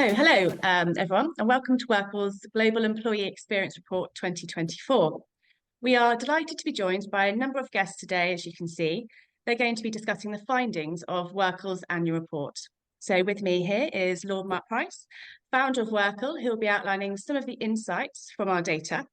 Hello, everyone, and welcome to WorkL's Global Employee Experience Report 2024. We are delighted to be joined by a number of guests today, as you can see. They're going to be discussing the findings of WorkL's annual report. So with me here is Lord Mark Price, founder of WorkL, who will be outlining some of the insights from our data.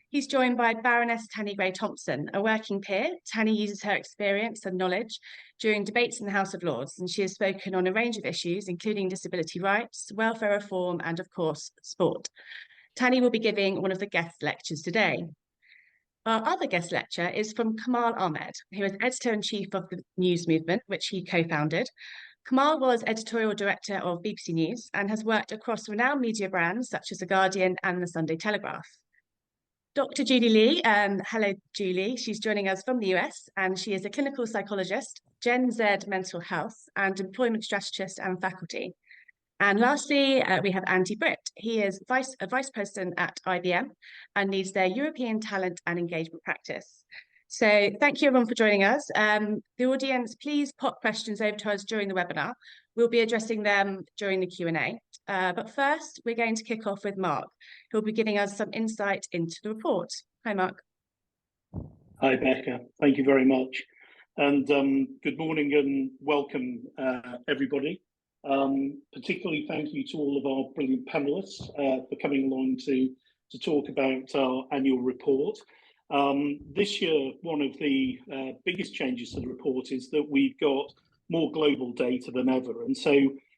He's joined by Baroness Tanni Grey-Thompson, a working peer. Tanni uses her experience and knowledge during debates in the House of Lords, and she has spoken on a range of issues, including disability rights, welfare reform, and of course, sport. Tanni will be giving one of the guest lectures today. Our other guest lecture is from Kamal Ahmed, who is editor-in-chief of the News Movement, which he co-founded. Kamal was editorial director of BBC News and has worked across renowned media brands such as The Guardian and The Sunday Telegraph. Dr. Julie Lee, hello Julie, she's joining us from the US and she is a clinical psychologist, Gen Z mental health and employment strategist and faculty. And lastly, we have Andi Britt. He is a vice president at IBM and leads their European talent and engagement practice. So thank you everyone for joining us. The audience, please pop questions over to us during the webinar. We'll be addressing them during the Q&A. But first, we're going to kick off with Mark, who'll be giving us some insight into the report. Hi, Mark. Hi, Becca. Thank you very much. And good morning and welcome, everybody. Particularly thank you to all of our brilliant panellists for coming along to talk about our annual report. This year, one of the biggest changes to the report is that we've got more global data than ever. And so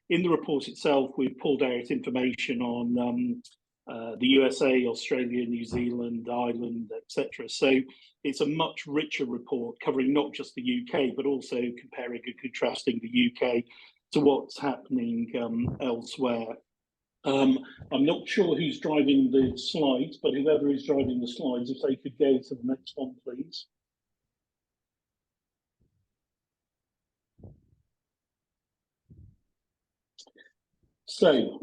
in the report itself, we've pulled out information on the USA, Australia, New Zealand, Ireland, etc. So it's a much richer report covering not just the UK, but also comparing and contrasting the UK to what's happening elsewhere. I'm not sure who's driving the slides, but whoever is driving the slides, if they could go to the next one, please. So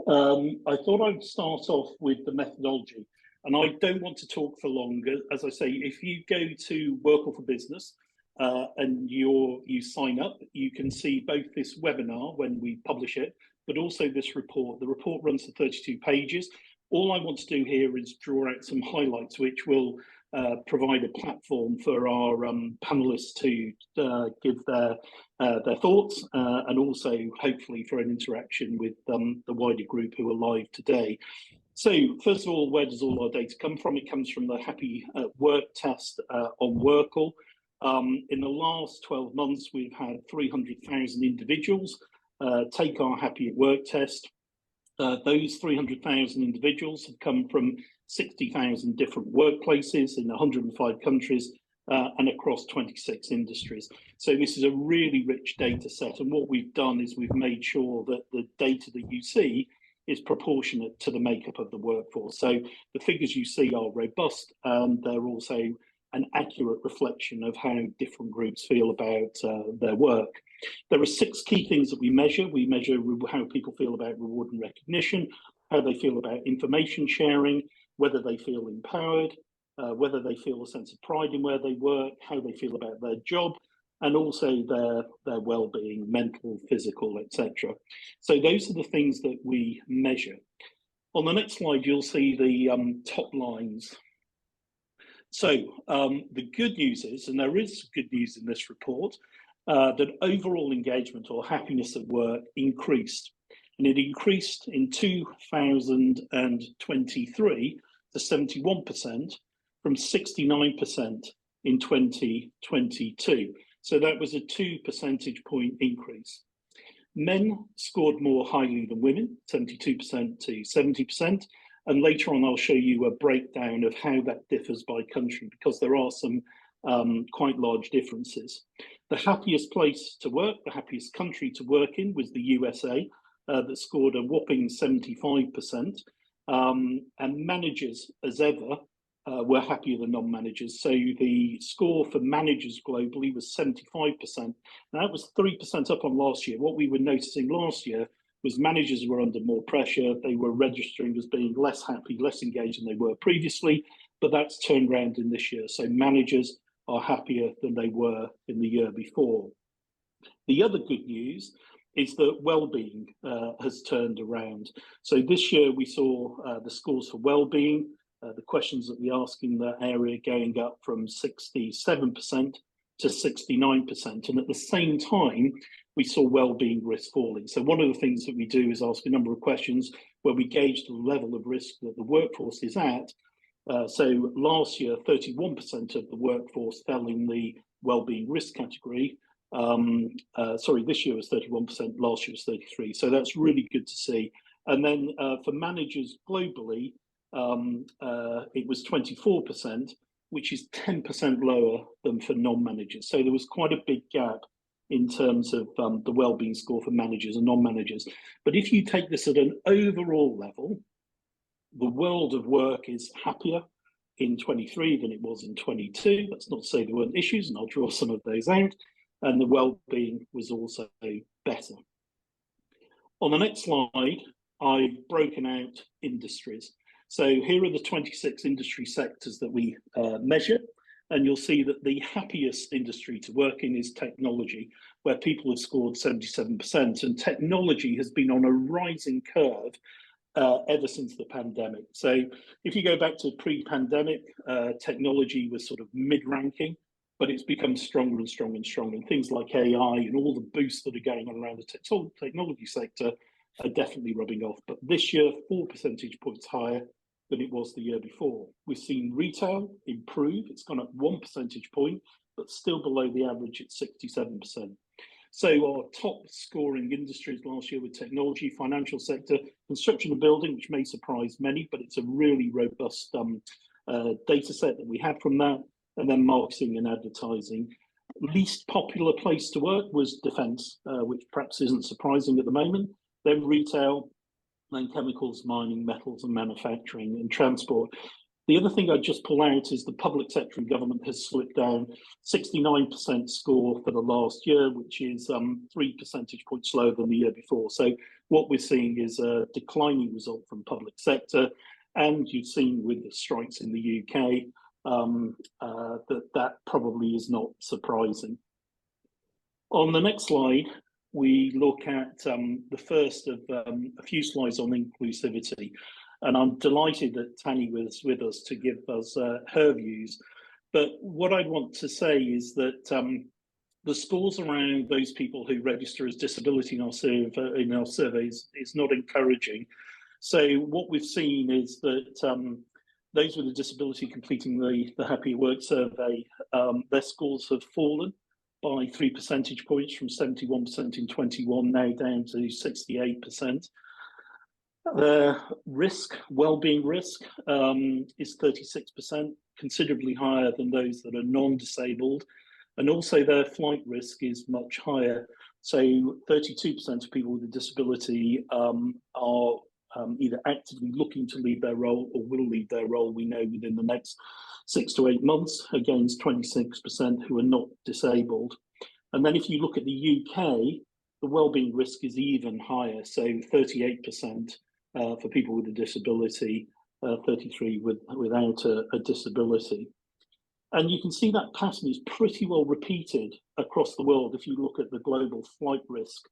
I thought I'd start off with the methodology, and I don't want to talk for long. As I say, if you go to WorkL for Business and you sign up, you can see both this webinar when we publish it, but also this report. The report runs to 32 pages. All I want to do here is draw out some highlights, which will provide a platform for our panelists to give their thoughts and also hopefully for an interaction with the wider group who are live today. So first of all, where does all our data come from? It comes from the Happy at Work test on WorkL. In the last 12 months, we've had 300,000 individuals take our Happy at Work test. Those 300,000 individuals have come from 60,000 different workplaces in 105 countries and across 26 industries. So this is a really rich data set. And what we've done is we've made sure that the data that you see is proportionate to the makeup of the workforce. So the figures you see are robust, and they're also an accurate reflection of how different groups feel about their work. There are 6 key things that we measure. We measure how people feel about reward and recognition, how they feel about information sharing, whether they feel empowered, whether they feel a sense of pride in where they work, how they feel about their job, and also their well-being, mental, physical, etc. So those are the things that we measure. On the next slide, you'll see the top lines. So the good news is, and there is good news in this report, that overall engagement or happiness at work increased. And it increased in 2023 to 71% from 69% in 2022. So that was a 2 percentage point increase. Men scored more highly than women, 72% to 70%. And later on, I'll show you a breakdown of how that differs by country, because there are some quite large differences. The happiest place to work, the happiest country to work in was the USA, that scored a whopping 75%. And managers, as ever, were happier than non-managers. So the score for managers globally was 75%. And that was 3% up on last year. What we were noticing last year was managers were under more pressure. They were registering as being less happy, less engaged than they were previously, but that's turned around in this year. So managers are happier than they were in the year before. The other good news is that well-being has turned around. So this year we saw the scores for well-being, the questions that we ask in that area going up from 67% to 69%. And at the same time, we saw well-being risk falling. So one of the things that we do is ask a number of questions where we gauge the level of risk that the workforce is at. So last year, 31% of the workforce fell in the well-being risk category. Sorry, this year was 31%, last year was 33%. So that's really good to see. And then for managers globally, it was 24%, which is 10% lower than for non-managers. So there was quite a big gap in terms of the well-being score for managers and non-managers. But if you take this at an overall level, the world of work is happier in 23 than it was in 22. That's not to say there weren't issues, and I'll draw some of those out. And the well-being was also better. On the next slide, I've broken out industries. So here are the 26 industry sectors that we measure. And you'll see that the happiest industry to work in is technology, where people have scored 77%. And technology has been on a rising curve ever since the pandemic. So if you go back to pre-pandemic, technology was sort of mid-ranking, but it's become stronger and stronger and stronger. And things like AI and all the boosts that are going on around the technology sector are definitely rubbing off. But this year, 4 percentage points higher than it was the year before. We've seen retail improve. It's gone up 1 percentage point, but still below the average at 67%. So our top scoring industries last year were technology, financial sector, construction and building, which may surprise many, but it's a really robust data set that we had from that, and then marketing and advertising. Least popular place to work was defence, which perhaps isn't surprising at the moment, then retail, then chemicals, mining, metals and manufacturing and transport. The other thing I'd just pull out is the public sector and government has slipped down 69% score for the last year, which is 3 percentage points lower than the year before. So what we're seeing is a declining result from public sector. And you've seen with the strikes in the UK that probably is not surprising. On the next slide, we look at the first of a few slides on inclusivity. And I'm delighted that Tanni was with us to give us her views. But what I want to say is that the scores around those people who register as disability in our surveys is not encouraging. So what we've seen is that those with a disability completing the Happy Work survey, their scores have fallen by 3 percentage points from 71% in 21, now down to 68%. Risk, well-being risk, is 36%, considerably higher than those that are non-disabled. And also their flight risk is much higher. So 32% of people with a disability are either actively looking to leave their role or will leave their role, we know, within the next 6 to 8 months, against 26% who are not disabled. And then if you look at the UK, the wellbeing risk is even higher, so 38% for people with a disability, 33% without a disability. And you can see that pattern is pretty well repeated across the world if you look at the global flight risk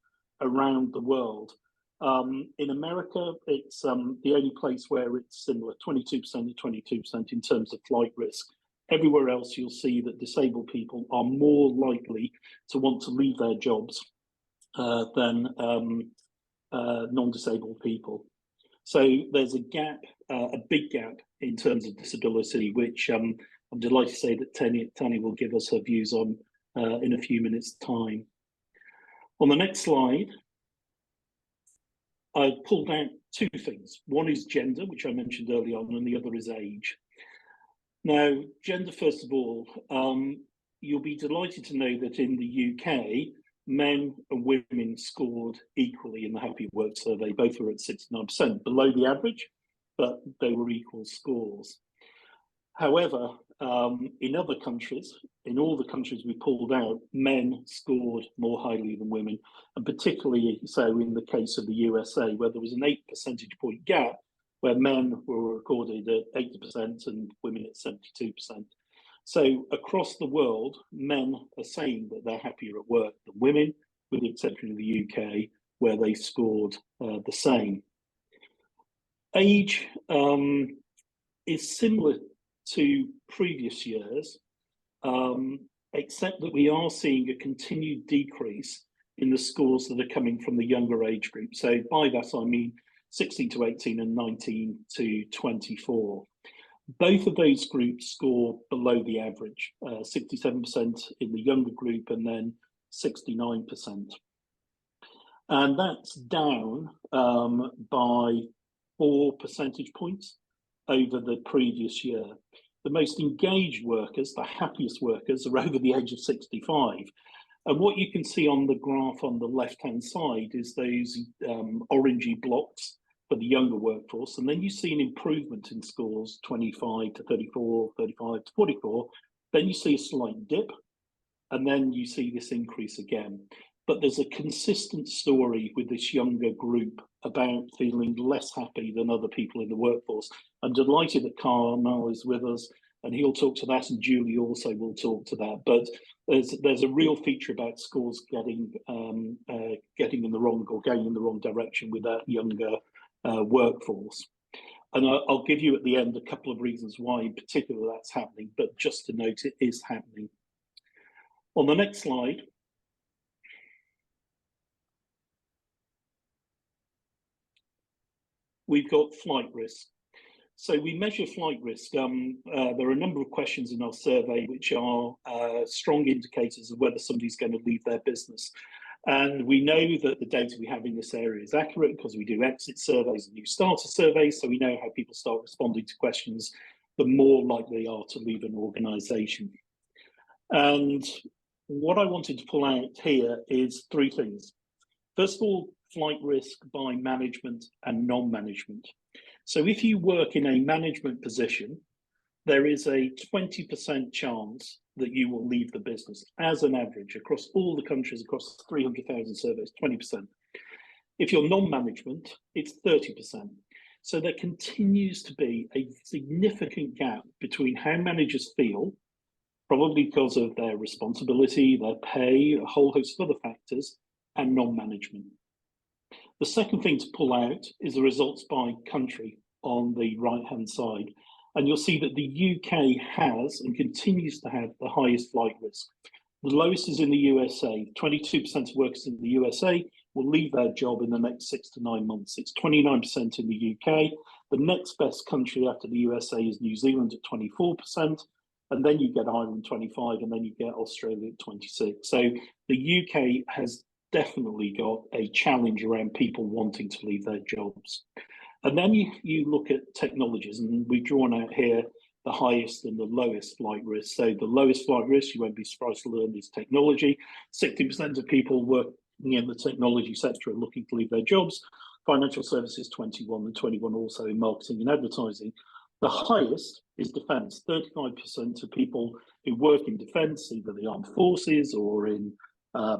around the world. In America, it's the only place where it's similar, 22% to 22% in terms of flight risk. Everywhere else, you'll see that disabled people are more likely to want to leave their jobs than non-disabled people. So there's a gap, a big gap in terms of disability, which I'm delighted to say that Tanni will give us her views on in a few minutes' time. On the next slide, I've pulled out two things. One is gender, which I mentioned early on, and the other is age. Now, gender, first of all, you'll be delighted to know that in the UK, men and women scored equally in the Happy Work survey. Both were at 69%, below the average, but they were equal scores. However, in other countries, in all the countries we pulled out, men scored more highly than women, and particularly so in the case of the USA, where there was an 8 percentage point gap, where men were recorded at 80% and women at 72%. So across the world, men are saying that they're happier at work than women, with the exception of the UK, where they scored the same. Age is similar to previous years, except that we are seeing a continued decrease in the scores that are coming from the younger age group. So by that I mean 16 to 18 and 19 to 24. Both of those groups score below the average, 67% in the younger group and then 69%. And that's down by 4 percentage points over the previous year. The most engaged workers, the happiest workers, are over the age of 65. And what you can see on the graph on the left-hand side is those orangey blocks for the younger workforce. And then you see an improvement in scores, 25 to 34, 35 to 44. Then you see a slight dip, and then you see this increase again. But there's a consistent story with this younger group about feeling less happy than other people in the workforce. I'm delighted that Kamal is with us, and he'll talk to that, and Julie also will talk to that. But there's a real feature about scores getting in the wrong or going in the wrong direction with that younger workforce. And I'll give you at the end a couple of reasons why in particular that's happening, but just to note it is happening. On the next slide, we've got flight risk. So we measure flight risk. There are a number of questions in our survey which are strong indicators of whether somebody's going to leave their business. And we know that the data we have in this area is accurate because we do exit surveys and new starter surveys. So we know how people start responding to questions, the more likely they are to leave an organisation. And what I wanted to pull out here is 3 things. First of all, flight risk by management and non-management. So if you work in a management position, there is a 20% chance that you will leave the business as an average across all the countries, across 300,000 surveys, 20%. If you're non-management, it's 30%. So there continues to be a significant gap between how managers feel, probably because of their responsibility, their pay, a whole host of other factors, and non-management. The second thing to pull out is the results by country on the right-hand side. And you'll see that the UK has and continues to have the highest flight risk. The lowest is in the USA. 22% of workers in the USA will leave their job in the next 6 to 9 months. It's 29% in the UK. The next best country after the USA is New Zealand at 24%. And then you get Ireland 25%, and then you get Australia at 26%. So the UK has definitely got a challenge around people wanting to leave their jobs. And then you look at technologies, and we've drawn out here the highest and the lowest flight risk. So the lowest flight risk, you won't be surprised to learn, is technology. 60% of people working in the technology sector are looking to leave their jobs. Financial services, 21%, and 21% also in marketing and advertising. The highest is defence. 35% of people who work in defence, either the armed forces or in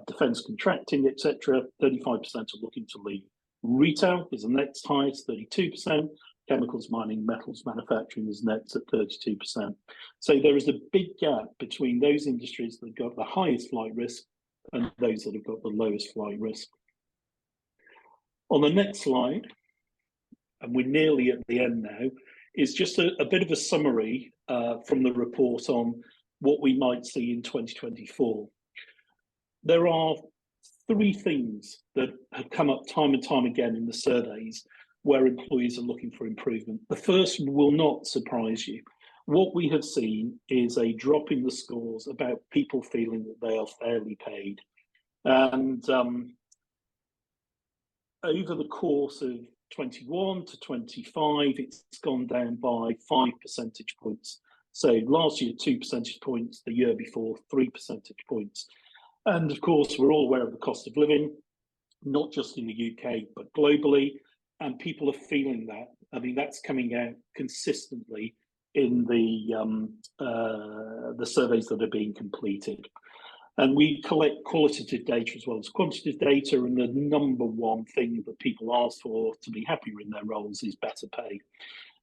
defence contracting, etc., 35% are looking to leave. Retail is the next highest, 32%. Chemicals, mining, metals, manufacturing is next at 32%. So there is a big gap between those industries that have got the highest flight risk and those that have got the lowest flight risk. On the next slide, and we're nearly at the end now, is just a bit of a summary from the report on what we might see in 2024. There are 3 things that have come up time and time again in the surveys where employees are looking for improvement. The first will not surprise you. What we have seen is a drop in the scores about people feeling that they are fairly paid. And over the course of 21 to 25, it's gone down by 5 percentage points. So last year, 2 percentage points, the year before, 3 percentage points. And of course, we're all aware of the cost of living, not just in the UK, but globally, and people are feeling that. I mean, that's coming out consistently in the surveys that are being completed. And we collect qualitative data as well as quantitative data, and the number one thing that people ask for to be happier in their roles is better pay.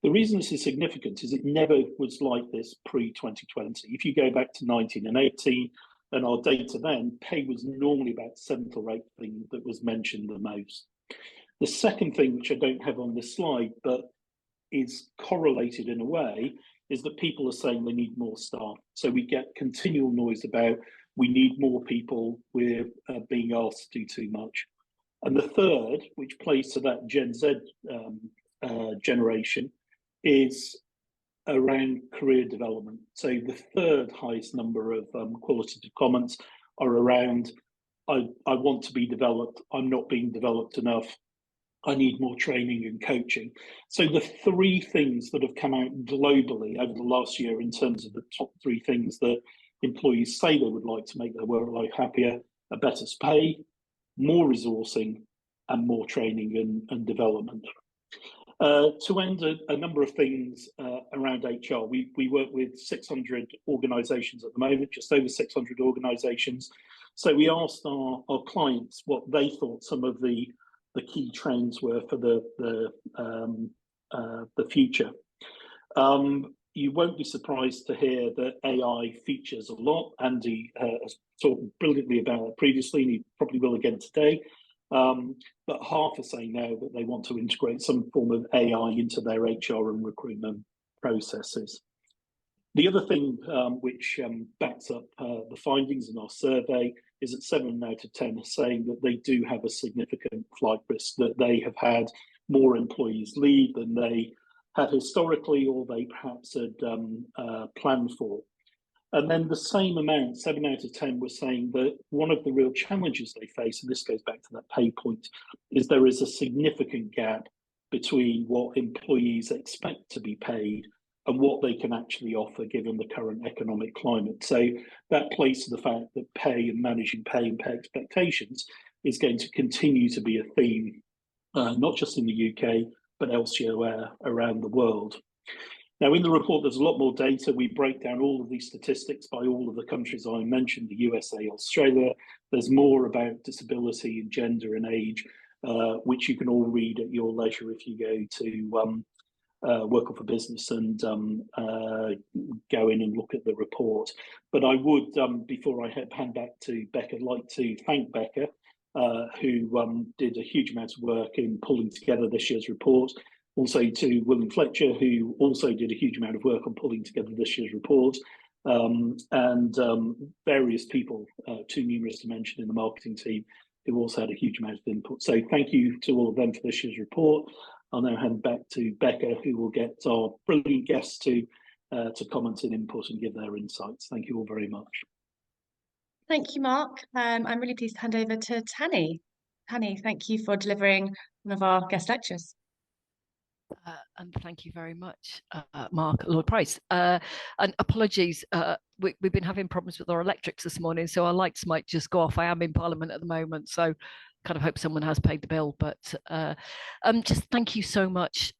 The reason this is significant is it never was like this pre-2020. If you go back to 19 and 18, and our data then, pay was normally about the 7th or 8th thing that was mentioned the most. The second thing, which I don't have on this slide, but is correlated in a way, is that people are saying they need more staff. So we get continual noise about we need more people, we're being asked to do too much. And the third, which plays to that Gen Z generation, is around career development. So the third highest number of qualitative comments are around, I want to be developed, I'm not being developed enough, I need more training and coaching. So the three things that have come out globally over the last year in terms of the top three things that employees say they would like to make their work life happier are better pay, more resourcing, and more training and development. To end a number of things around HR, we work with 600 organisations at the moment, just over 600 organisations. So we asked our clients what they thought some of the key trends were for the future. You won't be surprised to hear that AI features a lot. Andi has talked brilliantly about it previously, and he probably will again today. But half are saying now that they want to integrate some form of AI into their HR and recruitment processes. The other thing which backs up the findings in our survey is that 7 out of 10 are saying that they do have a significant flight risk, that they have had more employees leave than they had historically or they perhaps had planned for. And then the same amount, 7 out of 10, were saying that one of the real challenges they face, and this goes back to that pay point, is there is a significant gap between what employees expect to be paid and what they can actually offer given the current economic climate. So that plays to the fact that pay and managing pay and pay expectations is going to continue to be a theme, not just in the UK, but elsewhere around the world. Now, in the report, there's a lot more data. We break down all of these statistics by all of the countries I mentioned, the USA, Australia. There's more about disability and gender and age, which you can all read at your leisure if you go to WorkL's for Business and go in and look at the report. But I would, before I hand back to Becca, like to thank Becca, who did a huge amount of work in pulling together this year's report. Also to William Fletcher, who also did a huge amount of work on pulling together this year's report, and various people, too numerous to mention in the marketing team, who also had a huge amount of input. So thank you to all of them for this year's report. I'll now hand back to Becca, who will get our brilliant guests to comment and input and give their insights. Thank you all very much. Thank you, Mark. I'm really pleased to hand over to Tanni. Tanni, thank you for delivering one of our guest lectures. And thank you very much, Mark, Lord Price. And apologies, we've been having problems with our electrics this morning, so our lights might just go off. I am in Parliament at the moment, so kind of hope someone has paid the bill. But just thank you so much,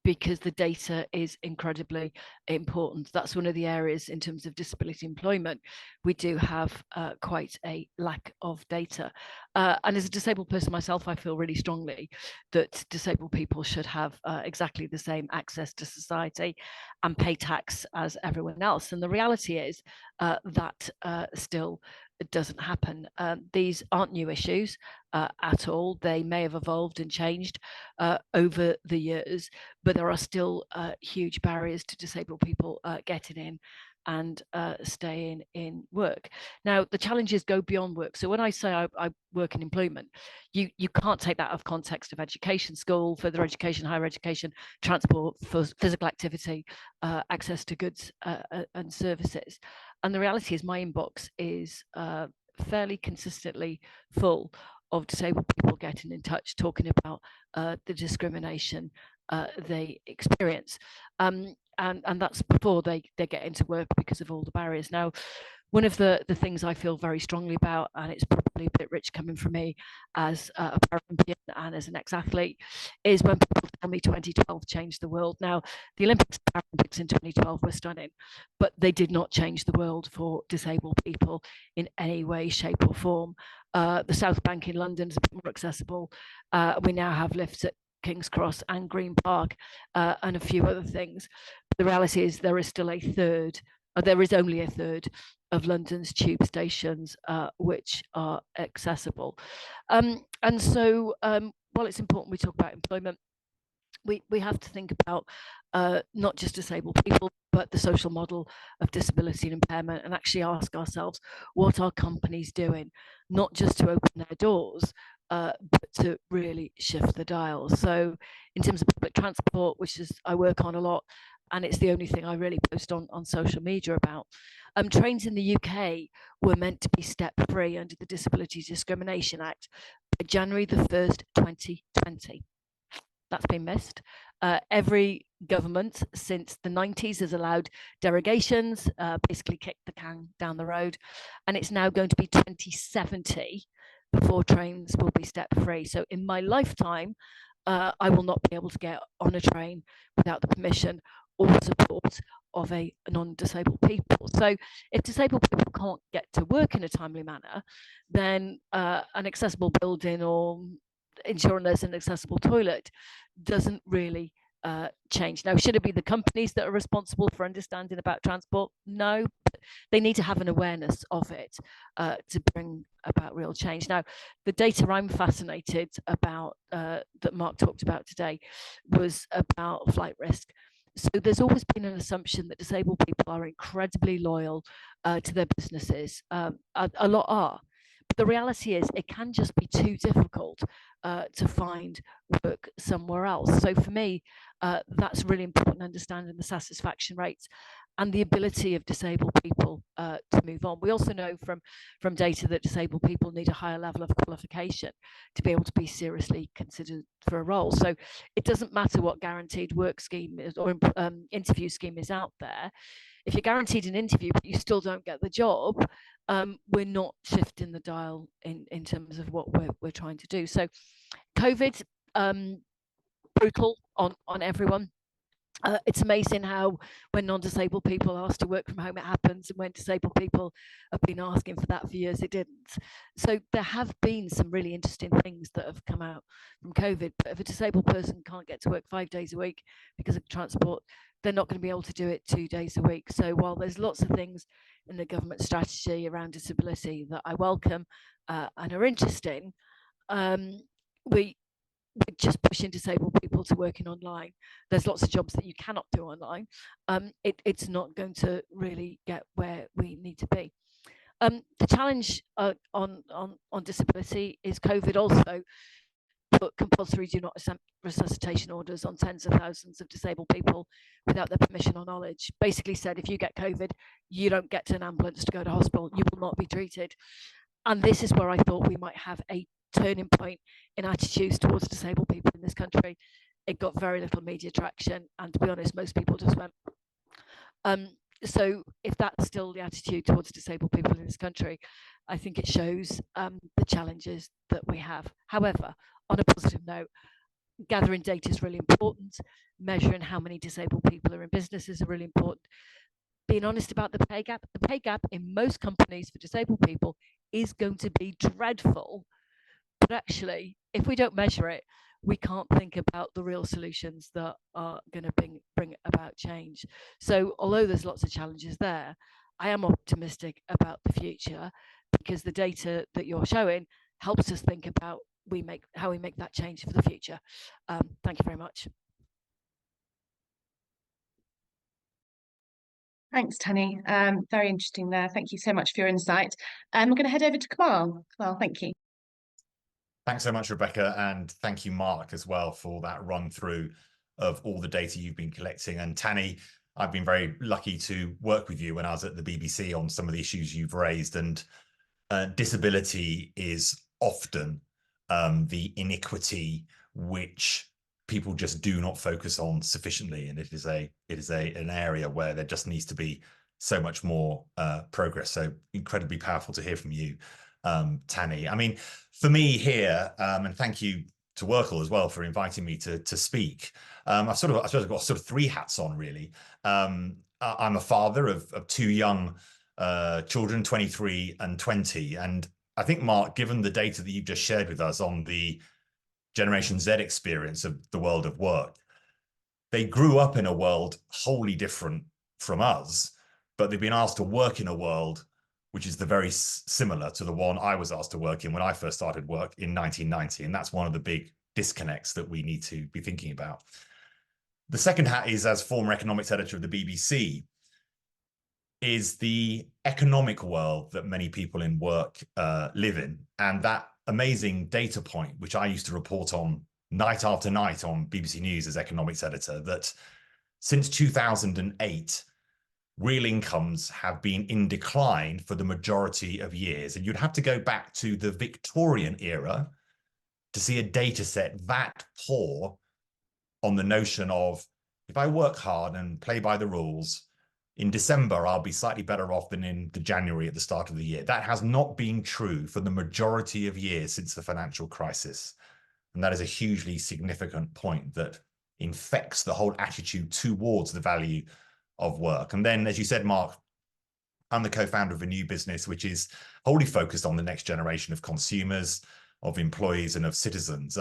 because the data is incredibly important. That's one of the areas in terms of disability employment. We do have quite a lack of data. And as a disabled person myself, I feel really strongly that disabled people should have exactly the same access to society and pay tax as everyone else. And the reality is that still doesn't happen. These aren't new issues at all. They may have evolved and changed over the years, but there are still huge barriers to disabled people getting in and staying in work. Now, the challenges go beyond work. So when I say I work in employment, you can't take that out of context of education, school, further education, higher education, transport, physical activity, access to goods and services. And the reality is my inbox is fairly consistently full of disabled people getting in touch, talking about the discrimination they experience. And that's before they get into work because of all the barriers. Now, one of the things I feel very strongly about, and it's probably a bit rich coming from me as a Paralympian and as an ex-athlete, is when people tell me 2012 changed the world. Now, the Olympics and Paralympics in 2012 were stunning, but they did not change the world for disabled people in any way, shape or form. The South Bank in London is a bit more accessible. We now have lifts at King's Cross and Green Park and a few other things. But the reality is there is still a third There is only a third of London's tube stations which are accessible. And so while it's important we talk about employment, we have to think about not just disabled people, but the social model of disability and impairment, and actually ask ourselves, what are companies doing, not just to open their doors, but to really shift the dial. So in terms of public transport, which is I work on a lot, and it's the only thing I really post on social media about, trains in the UK were meant to be step-free under the Disability Discrimination Act by January the 1st, 2020. That's been missed. Every government since the 90s has allowed derogations, basically kicked the can down the road. And it's now going to be 2070 before trains will be step-free. So in my lifetime, I will not be able to get on a train without the permission or support of a non-disabled people. So if disabled people can't get to work in a timely manner, then an accessible building or ensuring there's an accessible toilet doesn't really change. Now, should it be the companies that are responsible for understanding about transport? No, but they need to have an awareness of it to bring about real change. Now, the data I'm fascinated about that Mark talked about today was about flight risk. So there's always been an assumption that disabled people are incredibly loyal to their businesses. A lot are. But the reality is it can just be too difficult to find work somewhere else. So for me, that's really important, understanding the satisfaction rates and the ability of disabled people to move on. We also know from data that disabled people need a higher level of qualification to be able to be seriously considered for a role. So it doesn't matter what guaranteed work scheme is or interview scheme is out there. If you're guaranteed an interview but you still don't get the job, we're not shifting the dial in terms of what we're trying to do. So COVID, brutal on everyone. It's amazing how when non-disabled people are asked to work from home, it happens, and when disabled people have been asking for that for years, it didn't. So there have been some really interesting things that have come out from COVID. But if a disabled person can't get to work 5 days a week because of transport, they're not going to be able to do it 2 days a week. So while there's lots of things in the government strategy around disability that I welcome and are interesting, we're just pushing disabled people to working online. There's lots of jobs that you cannot do online. It's not going to really get where we need to be. The challenge on disability is COVID also put compulsory do not resuscitation orders on tens of thousands of disabled people without their permission or knowledge. Basically said, if you get COVID, you don't get an ambulance to go to hospital, you will not be treated. And this is where I thought we might have a turning point in attitudes towards disabled people in this country. It got very little media traction, and to be honest, most people just went. So if that's still the attitude towards disabled people in this country, I think it shows the challenges that we have. However, on a positive note, gathering data is really important. Measuring how many disabled people are in businesses are really important. Being honest about the pay gap. The pay gap in most companies for disabled people is going to be dreadful. But actually, if we don't measure it, we can't think about the real solutions that are going to bring about change. So although there's lots of challenges there, I am optimistic about the future because the data that you're showing helps us think about how we make that change for the future. Thank you very much. Thanks, Tanni. Very interesting there. Thank you so much for your insight. We're going to head over to Kamal. Kamal, thank you. Thanks so much, Rebecca, and thank you, Mark, as well, for that run through of all the data you've been collecting. And Tanni, I've been very lucky to work with you when I was at the BBC on some of the issues you've raised, and disability is often the iniquity which people just do not focus on sufficiently, and it is an area where there just needs to be so much more progress. So incredibly powerful to hear from you, Tanni. I mean, for me here, and thank you to WorkL's as well for inviting me to speak. I suppose I've got sort of three hats on, really. I'm a father of two young children, 23 and 20, and I think, Mark, given the data that you've just shared with us on the Generation Z experience of the world of work, they grew up in a world wholly different from us, but they've been asked to work in a world which is very similar to the one I was asked to work in when I first started work in 1990. And that's one of the big disconnects that we need to be thinking about. The second hat is, as former economics editor of the BBC, is the economic world that many people in work live in. And that amazing data point, which I used to report on night after night on BBC News as economics editor, that since 2008, real incomes have been in decline for the majority of years. And you'd have to go back to the Victorian era to see a data set that poor on the notion of, if I work hard and play by the rules, in December, I'll be slightly better off than in the January at the start of the year. That has not been true for the majority of years since the financial crisis. And that is a hugely significant point that infects the whole attitude towards the value of work. And then, as you said, Mark, I'm the co-founder of a new business which is wholly focused on the next generation of consumers, of employees, and of citizens.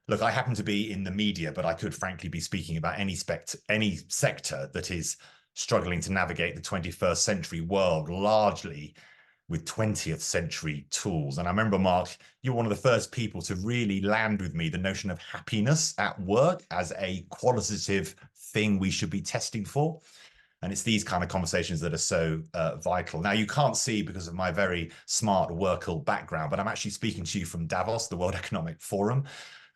Look, I happen to be in the media, but I could frankly be speaking about any sector that is struggling to navigate the 21st century world largely with 20th century tools. And I remember, Mark, you're one of the first people to really land with me the notion of happiness at work as a qualitative thing we should be testing for. And it's these kind of conversations that are so vital. Now, you can't see because of my very smart WorkL background, but I'm actually speaking to you from Davos, the World Economic Forum.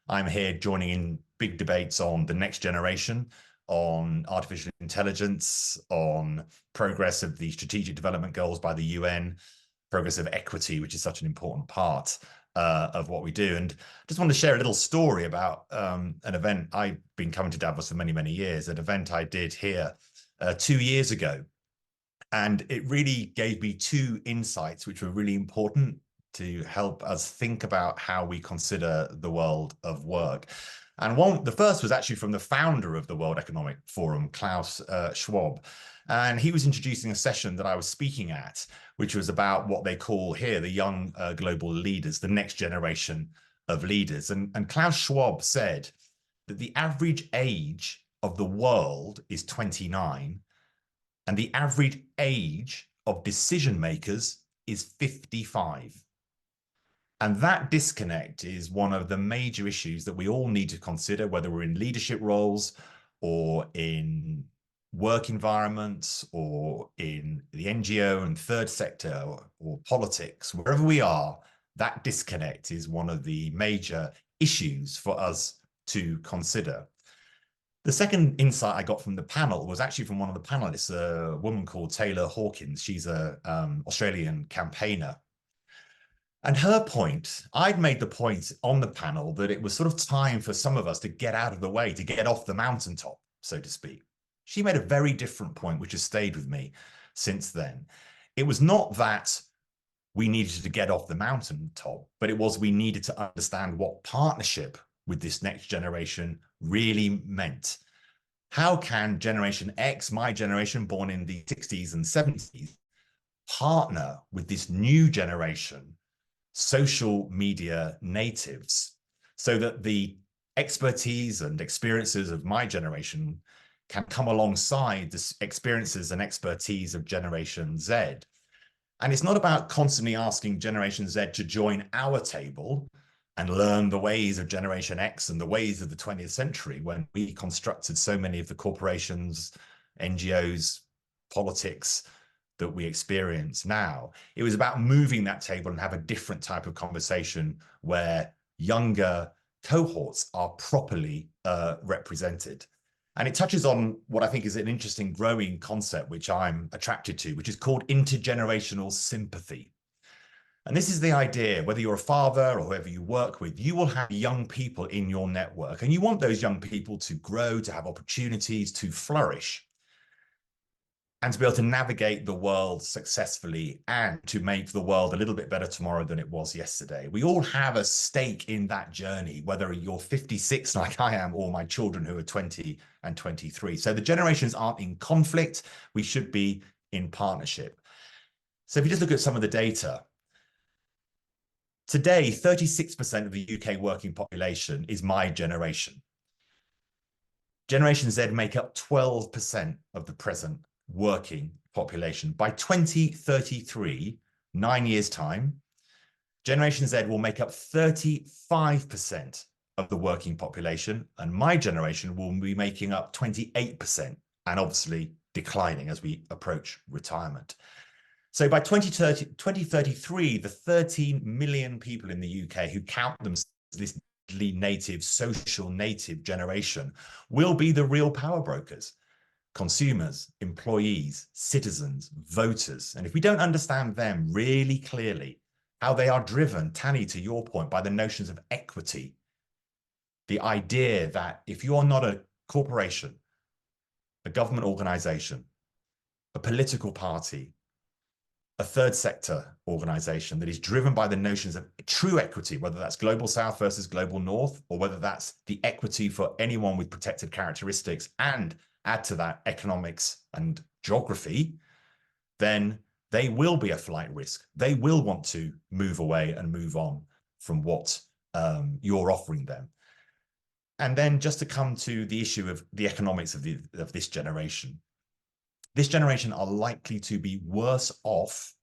I'm here joining in big debates on the next generation, on artificial intelligence, on progress of the Strategic Development Goals by the UN, progress of equity, which is such an important part of what we do. And I just want to share a little story about an event. I've been coming to Davos for many, many years, an event I did here 2 years ago. And it really gave me two insights, which were really important to help us think about how we consider the world of work. And the first was actually from the founder of the World Economic Forum, Klaus Schwab. And he was introducing a session that I was speaking at, which was about what they call here the young global leaders, the next generation of leaders. And Klaus Schwab said that the average age of the world is 29, and the average age of decision makers is 55. And that disconnect is one of the major issues that we all need to consider, whether we're in leadership roles or in work environments or in the NGO and third sector or politics, wherever we are. That disconnect is one of the major issues for us to consider. The second insight I got from the panel was actually from one of the panelists, a woman called Taylor Hawkins. She's an Australian campaigner. And her point, I'd made the point on the panel that it was sort of time for some of us to get out of the way, to get off the mountaintop, so to speak. She made a very different point, which has stayed with me since then. It was not that we needed to get off the mountaintop, but it was we needed to understand what partnership with this next generation really meant. How can Generation X, my generation born in the 60s and 70s, partner with this new generation, social media natives, so that the expertise and experiences of my generation can come alongside the experiences and expertise of Generation Z. And it's not about constantly asking Generation Z to join our table and learn the ways of Generation X and the ways of the 20th century, when we constructed so many of the corporations, NGOs, politics that we experience now. It was about moving that table and have a different type of conversation where younger cohorts are properly represented. And it touches on what I think is an interesting growing concept, which I'm attracted to, which is called intergenerational sympathy. And this is the idea, whether you're a father or whoever you work with, you will have young people in your network, and you want those young people to grow, to have opportunities, to flourish, and to be able to navigate the world successfully and to make the world a little bit better tomorrow than it was yesterday. We all have a stake in that journey, whether you're 56 like I am, or my children who are 20 and 23. So the generations aren't in conflict. We should be in partnership. So if you just look at some of the data, today, 36% of the UK working population is my generation. Generation Z make up 12% of the present working population. By 2033, 9 years' time, Generation Z will make up 35% of the working population, and my generation will be making up 28%, and obviously declining as we approach retirement. So by 2033, the 13 million people in the UK who count themselves this native, social native generation will be the real power brokers. Consumers, employees, citizens, voters. And if we don't understand them really clearly, how they are driven, Tanni, to your point, by the notions of equity, the idea that if you are not a corporation, a government organization, a political party, a third sector organization that is driven by the notions of true equity, whether that's global south versus global north, or whether that's the equity for anyone with protected characteristics, and add to that economics and geography, then they will be a flight risk. They will want to move away and move on from what you're offering them. And then just to come to the issue of the economics of this generation. This generation are likely to be worse off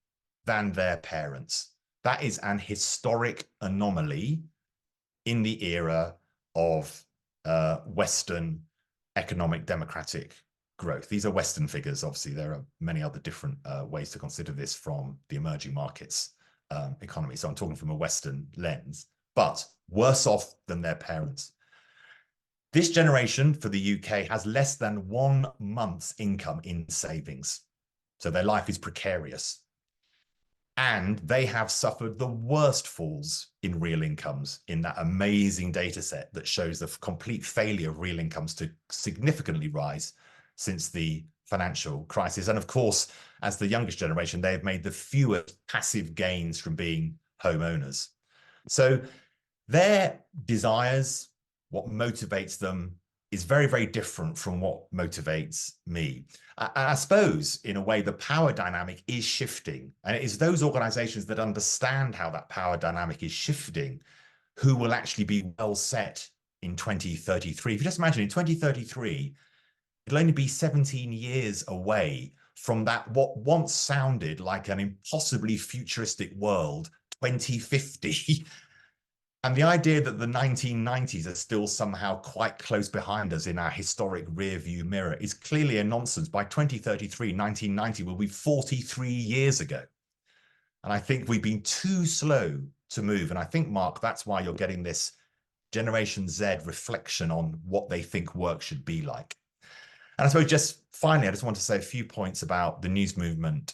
than their parents. That is an historic anomaly in the era of Western economic democratic growth. These are Western figures. Obviously, there are many other different ways to consider this from the emerging markets economy. So I'm talking from a Western lens, but worse off than their parents. This generation for the UK has less than 1 month's income in savings. So their life is precarious. And they have suffered the worst falls in real incomes in that amazing data set that shows the complete failure of real incomes to significantly rise since the financial crisis. And of course, as the youngest generation, they have made the fewest passive gains from being homeowners. So their desires, what motivates them, is very, very different from what motivates me. I suppose, in a way, the power dynamic is shifting. And it is those organizations that understand how that power dynamic is shifting who will actually be well set in 2033. If you just imagine, in 2033, it'll only be 17 years away from that what once sounded like an impossibly futuristic world, 2050. And the idea that the 1990s are still somehow quite close behind us in our historic rearview mirror is clearly a nonsense. By 2033, 1990 will be 43 years ago. And I think we've been too slow to move. And I think, Mark, that's why you're getting this Generation Z reflection on what they think work should be like. And I suppose just finally, I just want to say a few points about the news movement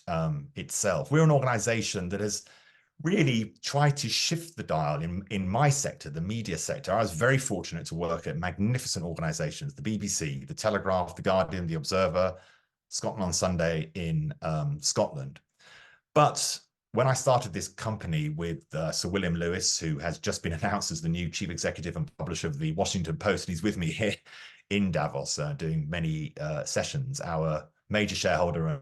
itself. We're an organization that has really try to shift the dial in my sector, the media sector. I was very fortunate to work at magnificent organizations, the BBC, the Telegraph, the Guardian, the Observer, Scotland on Sunday in Scotland. But when I started this company with Sir William Lewis, who has just been announced as the new chief executive and publisher of the Washington Post, and he's with me here in Davos doing many sessions, our major shareholder and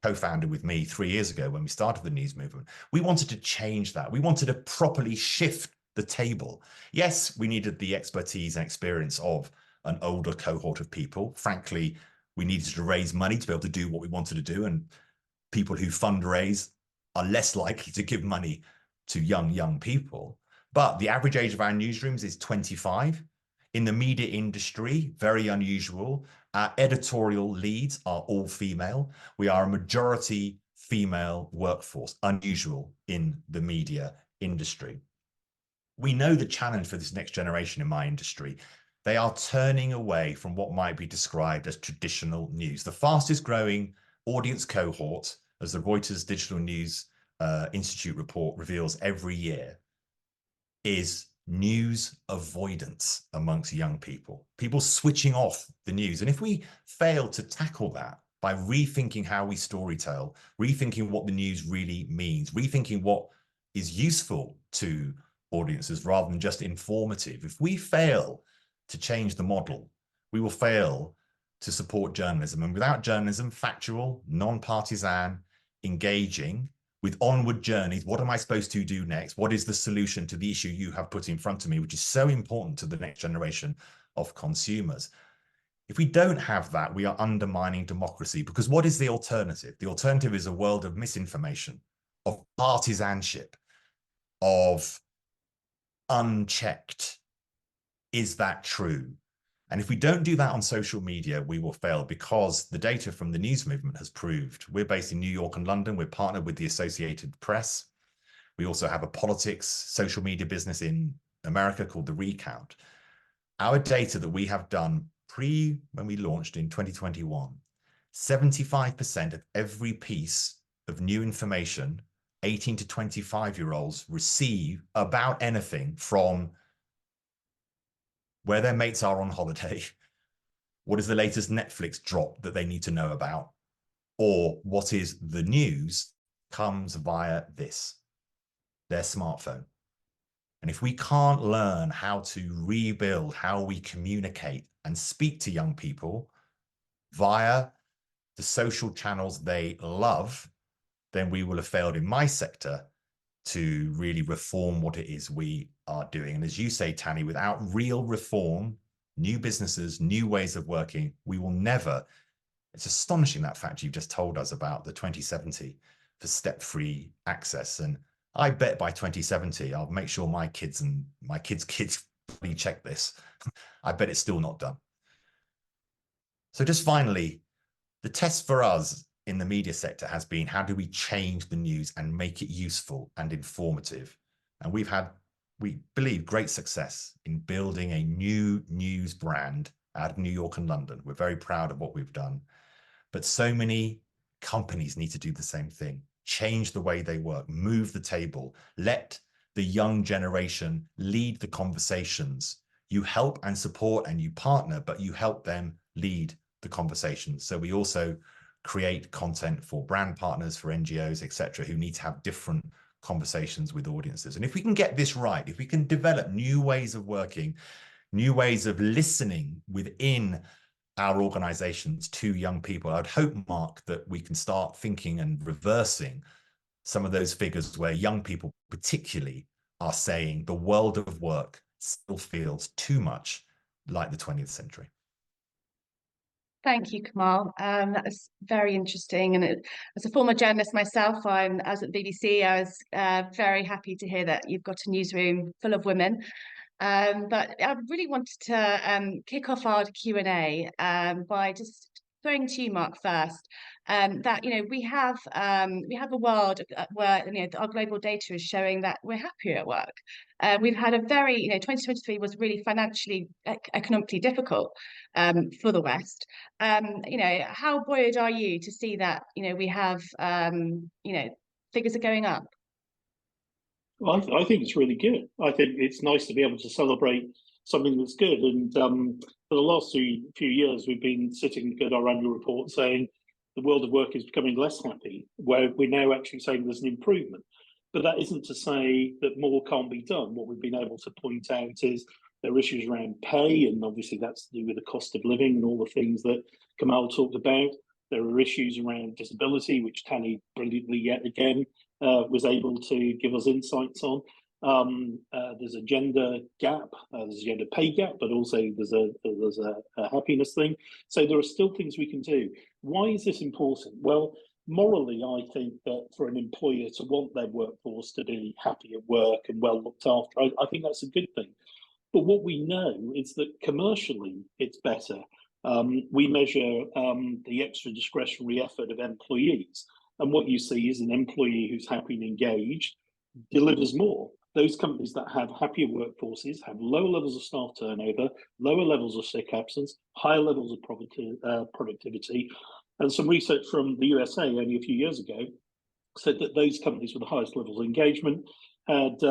co-founder with me 3 years ago when we started the news movement. We wanted to change that. We wanted to properly shift the table. Yes, we needed the expertise and experience of an older cohort of people. Frankly, we needed to raise money to be able to do what we wanted to do. And people who fundraise are less likely to give money to young people. But the average age of our newsrooms is 25. In the media industry, very unusual. Our editorial leads are all female. We are a majority female workforce, unusual in the media industry. We know the challenge for this next generation in my industry. They are turning away from what might be described as traditional news. The fastest growing audience cohort, as the Reuters Digital News Institute report reveals every year, is news avoidance amongst young people, people switching off the news. And if we fail to tackle that by rethinking how we storytell, rethinking what the news really means, rethinking what is useful to audiences rather than just informative, if we fail to change the model, we will fail to support journalism. And without journalism, factual, non-partisan, engaging, with onward journeys, what am I supposed to do next? What is the solution to the issue you have put in front of me, which is so important to the next generation of consumers? If we don't have that, we are undermining democracy, because what is the alternative? The alternative is a world of misinformation, of partisanship, of unchecked. Is that true? And if we don't do that on social media, we will fail, because the data from the news movement has proved. We're based in New York and London. We're partnered with the Associated Press. We also have a politics social media business in America called The Recount. Our data that we have done when we launched in 2021, 75% of every piece of new information 18 to 25-year-olds receive about anything from where their mates are on holiday, what is the latest Netflix drop that they need to know about, or what is the news, comes via their smartphone. And if we can't learn how to rebuild how we communicate and speak to young people via the social channels they love, then we will have failed in my sector to really reform what it is we are doing. And as you say, Tanni, without real reform, new businesses, new ways of working, we will never. It's astonishing, that fact you've just told us about the 2070 for step-free access. And I bet by 2070, I'll make sure my kids and my kids' kids check this. I bet it's still not done. So just finally, the test for us in the media sector has been, how do we change the news and make it useful and informative? And we've had, we believe, great success in building a new news brand out of New York and London. We're very proud of what we've done. But so many companies need to do the same thing. Change the way they work, move the table, let the young generation lead the conversations. You help and support and you partner, but you help them lead the conversations. So we also create content for brand partners, for NGOs, etc., who need to have different conversations with audiences. And if we can get this right, if we can develop new ways of working, new ways of listening within our organizations to young people, I'd hope, Mark, that we can start thinking and reversing some of those figures where young people particularly are saying the world of work still feels too much like the 20th century. Thank you, Kamal. That was very interesting. And as a former journalist myself, I was at the BBC. I was very happy to hear that you've got a newsroom full of women. But I really wanted to kick off our Q&A by just throwing to you, Mark, first. That we have a world where our global data is showing that we're happier at work. We've had a very 2023 was really financially, economically difficult for the West. How buoyed are you to see that we have figures are going up? Well, I think it's really good. I think it's nice to be able to celebrate something that's good. And for the last few years, we've been sitting at our annual report saying the world of work is becoming less happy, where we're now actually saying there's an improvement. But that isn't to say that more can't be done. What we've been able to point out is there are issues around pay, and obviously that's to do with the cost of living and all the things that Kamal talked about. There are issues around disability, which Tanni brilliantly yet again was able to give us insights on. There's a gender gap, there's a gender pay gap, but also there's a happiness thing. So there are still things we can do. Why is this important? Well, morally, I think that for an employer to want their workforce to be happy at work and well looked after, I think that's a good thing. But what we know is that commercially, it's better. We measure the extra discretionary effort of employees. And what you see is an employee who's happy and engaged delivers more. Those companies that have happier workforces have lower levels of staff turnover, lower levels of sick absence, higher levels of productivity. And some research from the USA only a few years ago said that those companies with the highest levels of engagement had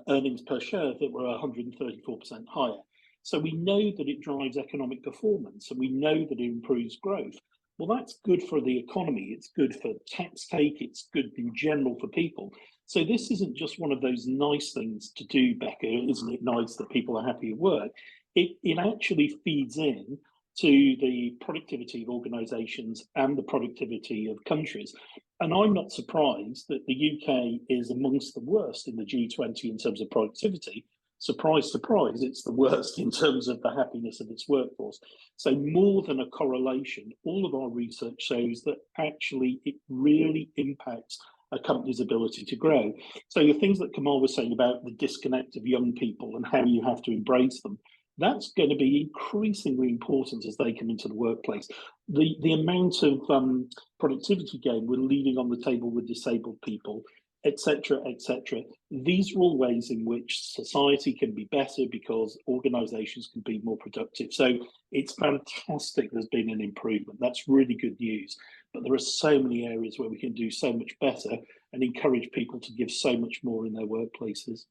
earnings per share that were 134% higher. So we know that it drives economic performance, and we know that it improves growth. Well, that's good for the economy. It's good for tax take. It's good in general for people. So this isn't just one of those nice things to do, Becca. Isn't it nice that people are happy at work? It actually feeds in to the productivity of organisations and the productivity of countries. And I'm not surprised that the UK is amongst the worst in the G20 in terms of productivity, surprise, surprise, it's the worst in terms of the happiness of its workforce. So more than a correlation, all of our research shows that actually it really impacts a company's ability to grow. So the things that Kamal was saying about the disconnect of young people and how you have to embrace them, that's going to be increasingly important as they come into the workplace. The amount of productivity gain we're leaving on the table with disabled people, etc., etc. These are all ways in which society can be better because organisations can be more productive. So it's fantastic there's been an improvement. That's really good news. But there are so many areas where we can do so much better and encourage people to give so much more in their workplaces.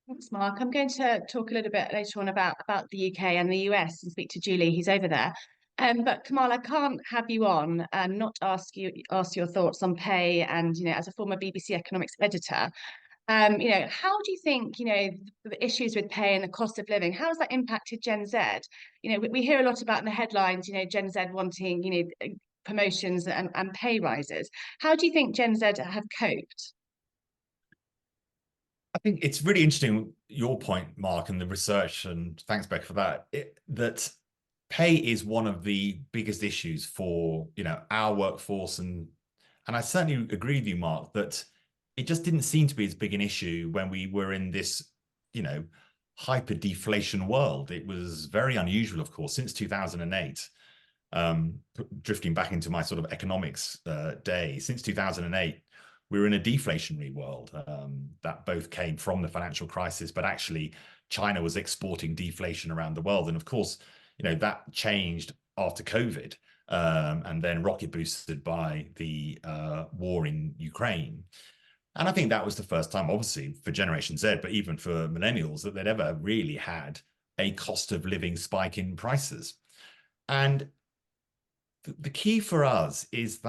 Thanks, Mark. I'm going to talk a little bit later on about the UK and the US and speak to Julie, who's over there. But Kamal, I can't have you on and not ask your thoughts on pay. And as a former BBC economics editor, how do you think the issues with pay and the cost of living, how has that impacted Gen Z? We hear a lot about in the headlines, Gen Z wanting promotions and pay rises. How do you think Gen Z have coped? I think it's really interesting, your point, Mark, and the research, and thanks, Becca, for that, that pay is one of the biggest issues for, our workforce. And I certainly agree with you, Mark, that it just didn't seem to be as big an issue when we were in this, hyper deflation world. It was very unusual, of course, since 2008, drifting back into my sort of economics days, since 2008, we were in a deflationary world that both came from the financial crisis, but actually China was exporting deflation around the world. And of course, that changed after COVID and then rocket boosted by the war in Ukraine. And I think that was the first time, obviously, for Generation Z, but even for millennials, that they'd ever really had a cost of living spike in prices. And the key for us is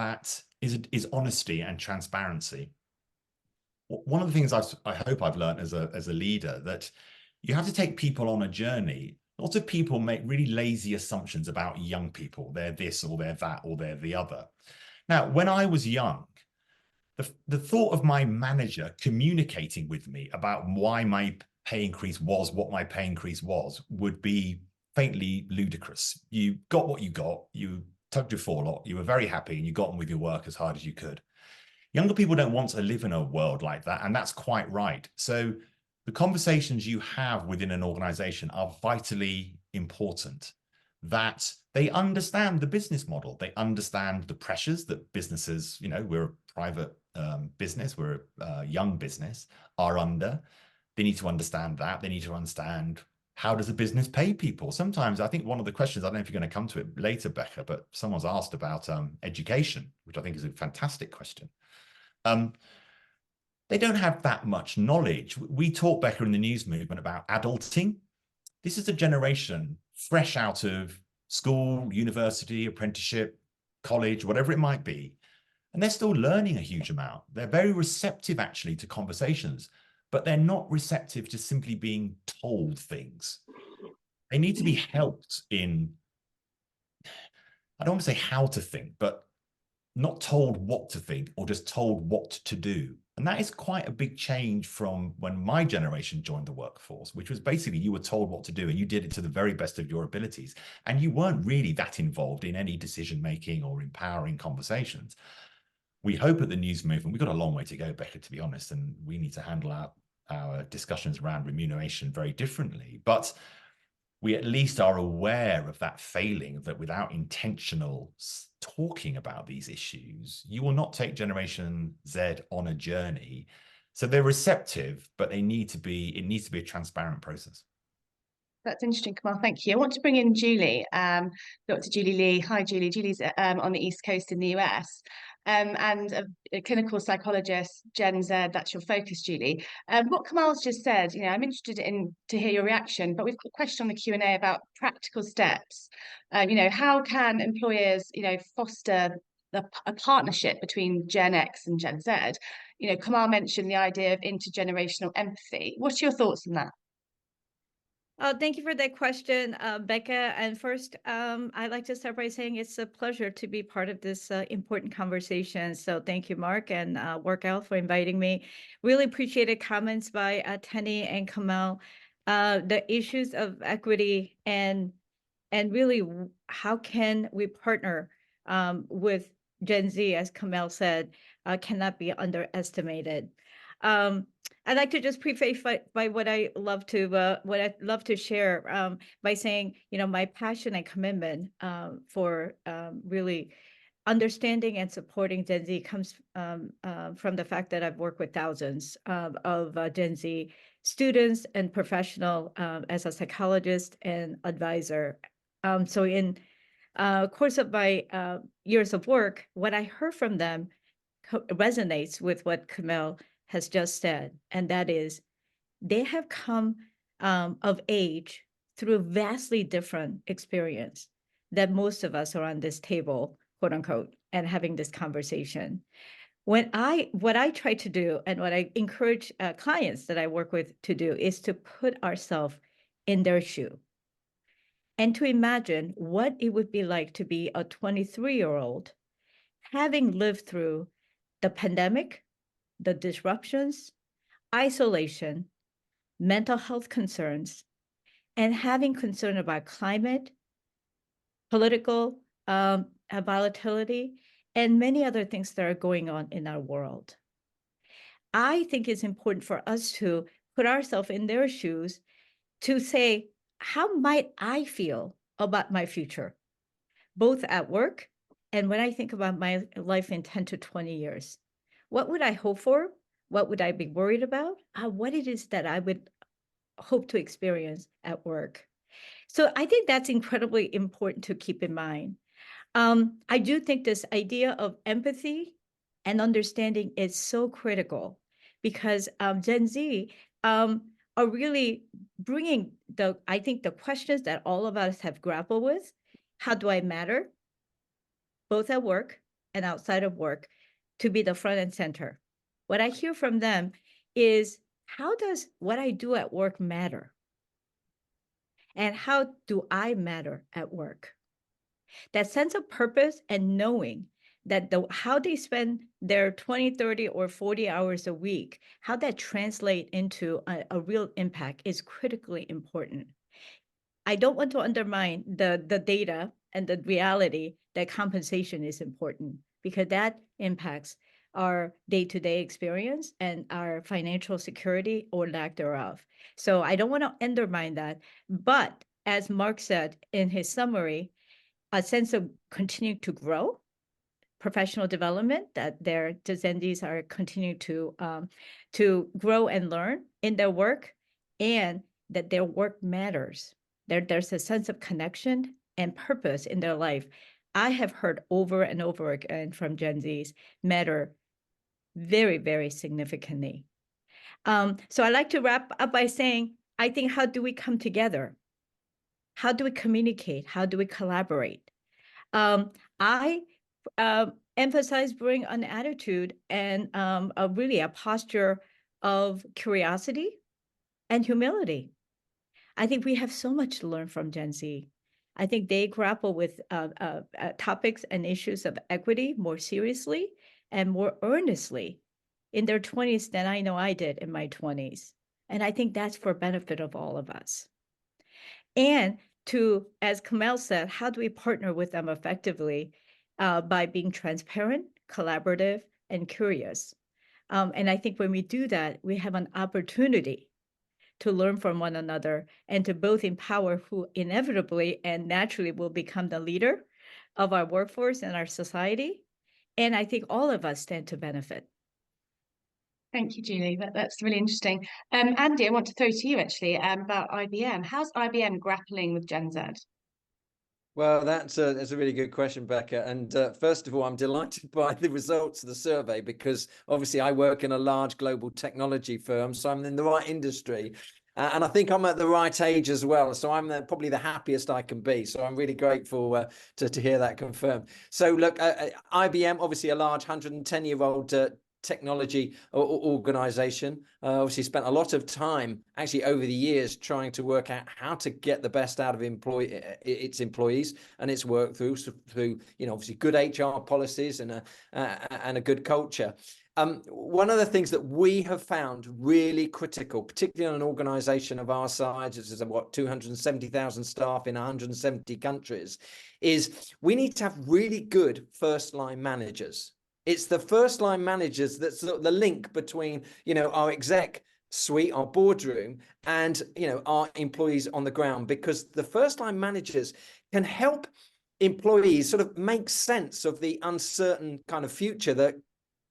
honesty and transparency. One of the things I hope I've learned as a leader, that you have to take people on a journey. Lots of people make really lazy assumptions about young people. They're this or they're that or they're the other. Now, when I was young, the thought of my manager communicating with me about why my pay increase was what my pay increase was would be faintly ludicrous. You got what you got, you tugged your forelock, you were very happy, and you got on with your work as hard as you could. Younger people don't want to live in a world like that, and that's quite right. So the conversations you have within an organization are vitally important, that they understand the business model, they understand the pressures that businesses, we're a private business, we're a young business, are under. They need to understand that. They need to understand, how does a business pay people? Sometimes I think one of the questions, I don't know if you're going to come to it later, Becca, but someone's asked about education, which I think is a fantastic question. They don't have that much knowledge. We talk, Becca, in the news movement about adulting. This is a generation fresh out of school, university, apprenticeship, college, whatever it might be. And they're still learning a huge amount. They're very receptive, actually, to conversations, but they're not receptive to simply being told things. They need to be helped in, I don't want to say how to think, but not told what to think or just told what to do. And that is quite a big change from when my generation joined the workforce, which was basically you were told what to do and you did it to the very best of your abilities. And you weren't really that involved in any decision-making or empowering conversations. We hope at the news movement, we've got a long way to go, Becca, to be honest, and we need to handle our discussions around remuneration very differently. But we at least are aware of that failing, that without intentional talking about these issues, you will not take Generation Z on a journey. So they're receptive, but it needs to be a transparent process. That's interesting, Kamal. Thank you. I want to bring in Julie, Dr. Julie Lee. Hi, Julie. Julie's on the East Coast in the US. And a clinical psychologist, Gen Z, that's your focus, Julie. What Kamal's just said, I'm interested to hear your reaction, but we've got a question on the Q&A about practical steps. How can employers, foster a partnership between Gen X and Gen Z? Kamal mentioned the idea of intergenerational empathy. What's your thoughts on that? Thank you for that question, Becca. And first, I'd like to start by saying it's a pleasure to be part of this important conversation. So thank you, Mark and WorkL's for inviting me. Really appreciated comments by Tanni and Kamal. The issues of equity and really how can we partner with Gen Z, as Kamal said, cannot be underestimated. I'd like to just preface by what I love to share by saying, my passion and commitment for really understanding and supporting Gen Z comes from the fact that I've worked with thousands of Gen Z students and professional as a psychologist and advisor. So in course of my years of work, what I heard from them resonates with what Kamal has just said, and that is they have come of age through vastly different experience that most of us are on this table, quote unquote, and having this conversation. What I try to do and what I encourage clients that I work with to do is to put ourselves in their shoe and to imagine what it would be like to be a 23-year-old having lived through the pandemic, the disruptions, isolation, mental health concerns, and having concern about climate, political volatility, and many other things that are going on in our world. I think it's important for us to put ourselves in their shoes to say, how might I feel about my future, both at work and when I think about my life in 10 to 20 years? What would I hope for? What would I be worried about? What it is that I would hope to experience at work. So I think that's incredibly important to keep in mind. I do think this idea of empathy and understanding is so critical because Gen Z are really bringing I think the questions that all of us have grappled with. How do I matter, both at work and outside of work, to be the front and center? What I hear from them is, how does what I do at work matter? And how do I matter at work? That sense of purpose and knowing that how they spend their 20, 30, or 40 hours a week, how that translates into a real impact is critically important. I don't want to undermine the data and the reality that compensation is important, because that impacts our day-to-day experience and our financial security or lack thereof. So I don't want to undermine that. But as Mark said in his summary, a sense of continuing to grow, professional development, that their Gen Zs are continuing to grow and learn in their work, and that their work matters. There's a sense of connection and purpose in their life. I have heard over and over again from Gen Zs matter very, very significantly. So I like to wrap up by saying, I think, how do we come together? How do we communicate? How do we collaborate? I emphasize bring an attitude and really a posture of curiosity and humility. I think we have so much to learn from Gen Z. I think they grapple with topics and issues of equity more seriously and more earnestly in their 20s than I know I did in my 20s. And I think that's for benefit of all of us. And to, as Kamal said, how do we partner with them effectively? By being transparent, collaborative, and curious. And I think when we do that, we have an opportunity to learn from one another and to both empower who inevitably and naturally will become the leader of our workforce and our society. And I think all of us stand to benefit. Thank you, Julie. That's really interesting. Andi, I want to throw to you actually about IBM. How's IBM grappling with Gen Z? Well, that's a really good question, Becca. And first of all, I'm delighted by the results of the survey, because obviously I work in a large global technology firm, so I'm in the right industry. And I think I'm at the right age as well. So I'm probably the happiest I can be. So I'm really grateful to hear that confirmed. So look, IBM, obviously a large 110-year-old technology organization. Obviously spent a lot of time actually over the years trying to work out how to get the best out of its employees, and it's worked through obviously good HR policies and a good culture. One of the things that we have found really critical, particularly in an organization of our size, which is what, 270,000 staff in 170 countries, is we need to have really good first line managers. It's the first line managers that's the link between, our exec suite, our boardroom, and, our employees on the ground, because the first line managers can help employees sort of make sense of the uncertain kind of future that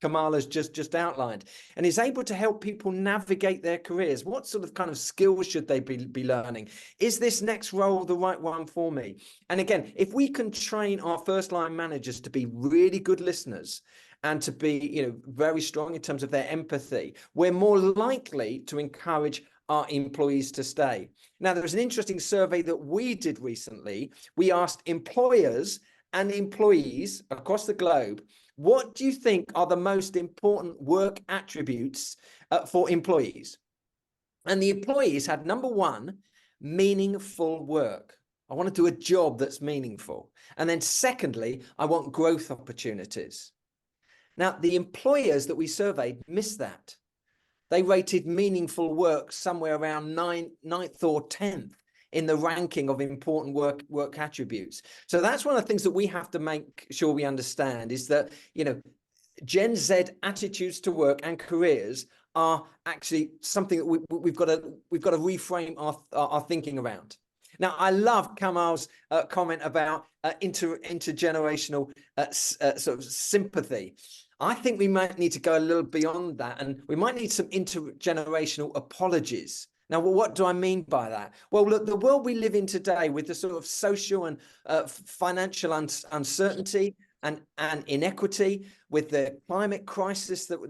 Kamal has just outlined, and is able to help people navigate their careers. What sort of kind of skills should they be learning? Is this next role the right one for me? And again, if we can train our first line managers to be really good listeners and to be, very strong in terms of their empathy, we're more likely to encourage our employees to stay. Now, there was an interesting survey that we did recently. We asked employers and employees across the globe, what do you think are the most important work attributes for employees? And the employees had, number one, meaningful work. I want to do a job that's meaningful. And then secondly, I want growth opportunities. Now, the employers that we surveyed missed that. They rated meaningful work somewhere around ninth or 10th in the ranking of important work attributes. So that's one of the things that we have to make sure we understand, is that, Gen Z attitudes to work and careers are actually something that we've got to reframe our thinking around. Now, I love Kamal's comment about intergenerational sort of sympathy. I think we might need to go a little beyond that, and we might need some intergenerational apologies. Now, what do I mean by that? Well, look, the world we live in today, with the sort of social and financial uncertainty and inequity, with the climate crisis that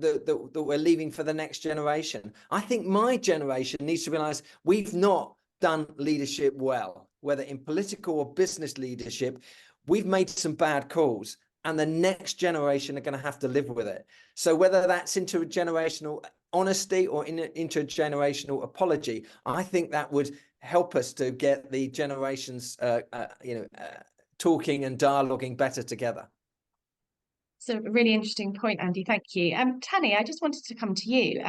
we're leaving for the next generation, I think my generation needs to realize we've not done leadership well, whether in political or business leadership. We've made some bad calls, and the next generation are going to have to live with it. So whether that's intergenerational honesty or intergenerational apology, I think that would help us to get the generations talking and dialoguing better together. So a really interesting point, Andi. Thank you. Tanni, I just wanted to come to you.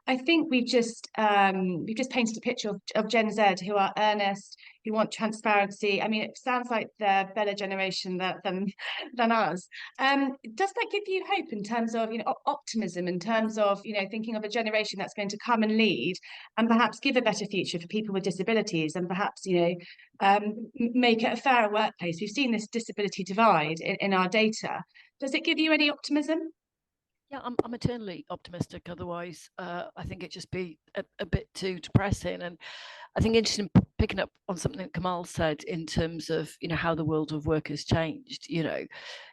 I think we've just painted a picture of Gen Z, who are earnest, who want transparency. I mean, it sounds like they're a better generation than us. Does that give you hope in terms of, optimism, in terms of, thinking of a generation that's going to come and lead and perhaps give a better future for people with disabilities, and perhaps, make it a fairer workplace? We've seen this disability divide in our data. Does it give you any optimism? Yeah, I'm eternally optimistic. Otherwise, I think it'd just be a bit too depressing. And I think interesting picking up on something that Kamal said in terms of, how the world of work has changed.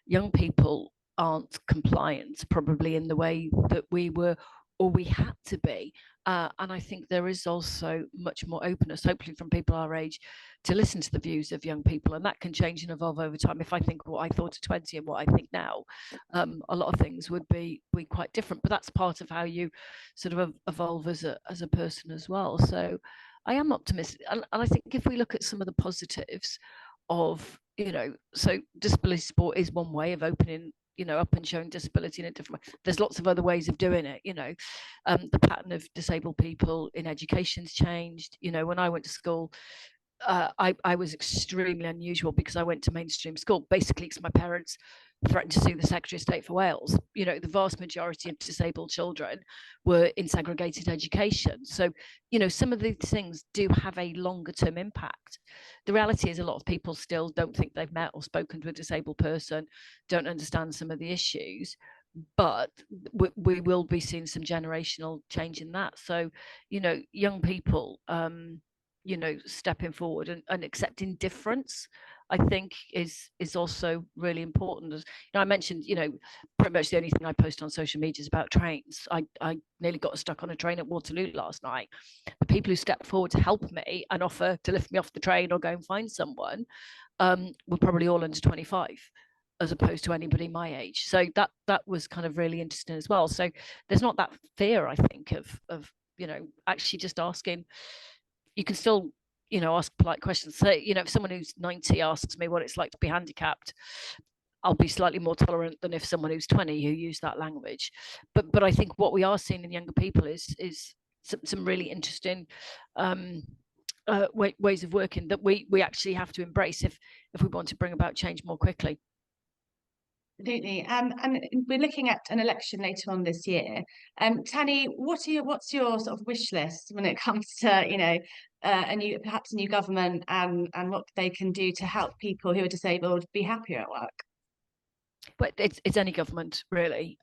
Young people aren't compliant probably in the way that we were, or we had to be. And I think there is also much more openness, hopefully from people our age, to listen to the views of young people. And that can change and evolve over time. If I think what I thought at 20 and what I think now, a lot of things would be quite different. But that's part of how you sort of evolve as a person as well. So I am optimistic. And I think if we look at some of the positives of, so disability support is one way of opening up and showing disability in a different way. There's lots of other ways of doing it. The pattern of disabled people in education's changed. When I went to school, I was extremely unusual because I went to mainstream school, basically because my parents threatened to sue the Secretary of State for Wales. The vast majority of disabled children were in segregated education. So, some of these things do have a longer term impact. The reality is a lot of people still don't think they've met or spoken to a disabled person, don't understand some of the issues, but we will be seeing some generational change in that. So, young people, stepping forward and accepting difference, I think is also really important. As I mentioned, pretty much the only thing I post on social media is about trains. I nearly got stuck on a train at Waterloo last night. The people who stepped forward to help me and offer to lift me off the train or go and find someone were probably all under 25. as opposed to anybody my age. So that was kind of really interesting as well. So there's not that fear, I think, of you know, actually just asking. You can still, you know, ask polite questions. So, you know, if someone who's 90 asks me what it's like to be handicapped, I'll be slightly more tolerant than if someone who's 20 who used that language. But I think what we are seeing in younger people is some really interesting ways of working that we actually have to embrace if we want to bring about change more quickly. Absolutely. And we're looking at an election later on this year. Tanni, what's your sort of wish list when it comes to, you know, perhaps a new government and what they can do to help people who are disabled be happier at work? But it's any government, really.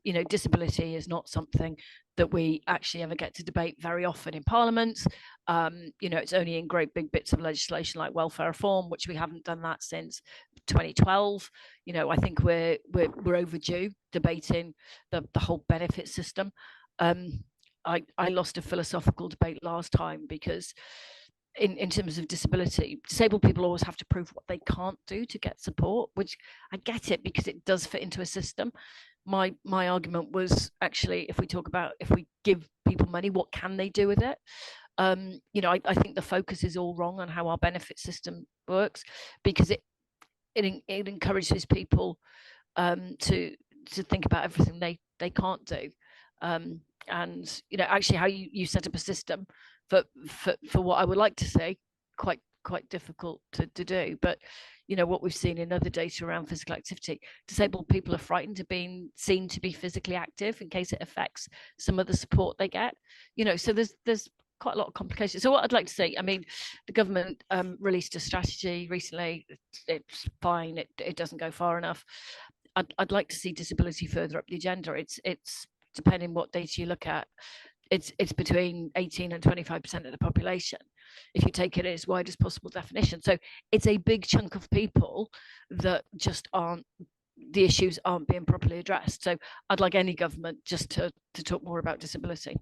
You know, disability is not something that we actually ever get to debate very often in Parliament. You know, it's only in great big bits of legislation like welfare reform, which we haven't done that since 2012. You know, I think we're overdue debating the whole benefit system. I lost a philosophical debate last time because in terms of disability, disabled people always have to prove what they can't do to get support, which I get it because it does fit into a system. My argument was actually, if we give people money, what can they do with it? You know, I think the focus is all wrong on how our benefit system works, because it encourages people to think about everything they can't do. And you know, actually how you set up a system for what I would like to say, quite difficult to do. But you know, what we've seen in other data around physical activity, disabled people are frightened of being seen to be physically active in case it affects some of the support they get. You know, so there's quite a lot of complications. So what I'd like to say, I mean, the government released a strategy recently. It's fine. It doesn't go far enough. I'd like to see disability further up the agenda. It's depending what data you look at, it's between 18 and 25% of the population, if you take it in its widest possible definition. So it's a big chunk of people that just the issues aren't being properly addressed. So I'd like any government just to talk more about disability.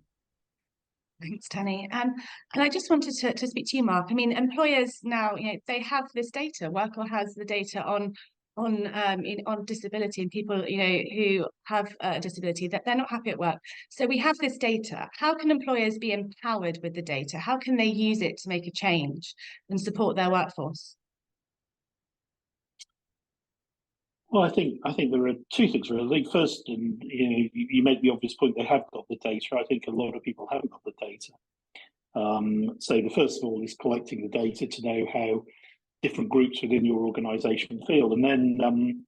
Thanks, Tanni. And I just wanted to speak to you, Mark. I mean, employers now, you know, they have this data. WorkL has the data on disability and people, you know, who have a disability, that they're not happy at work. So we have this data. How can employers be empowered with the data? How can they use it to make a change and support their workforce? Well, I think there are two things really. First, and you know, you make the obvious point, they have got the data. I think a lot of people haven't got the data. So the first of all is collecting the data to know how different groups within your organisation feel, and then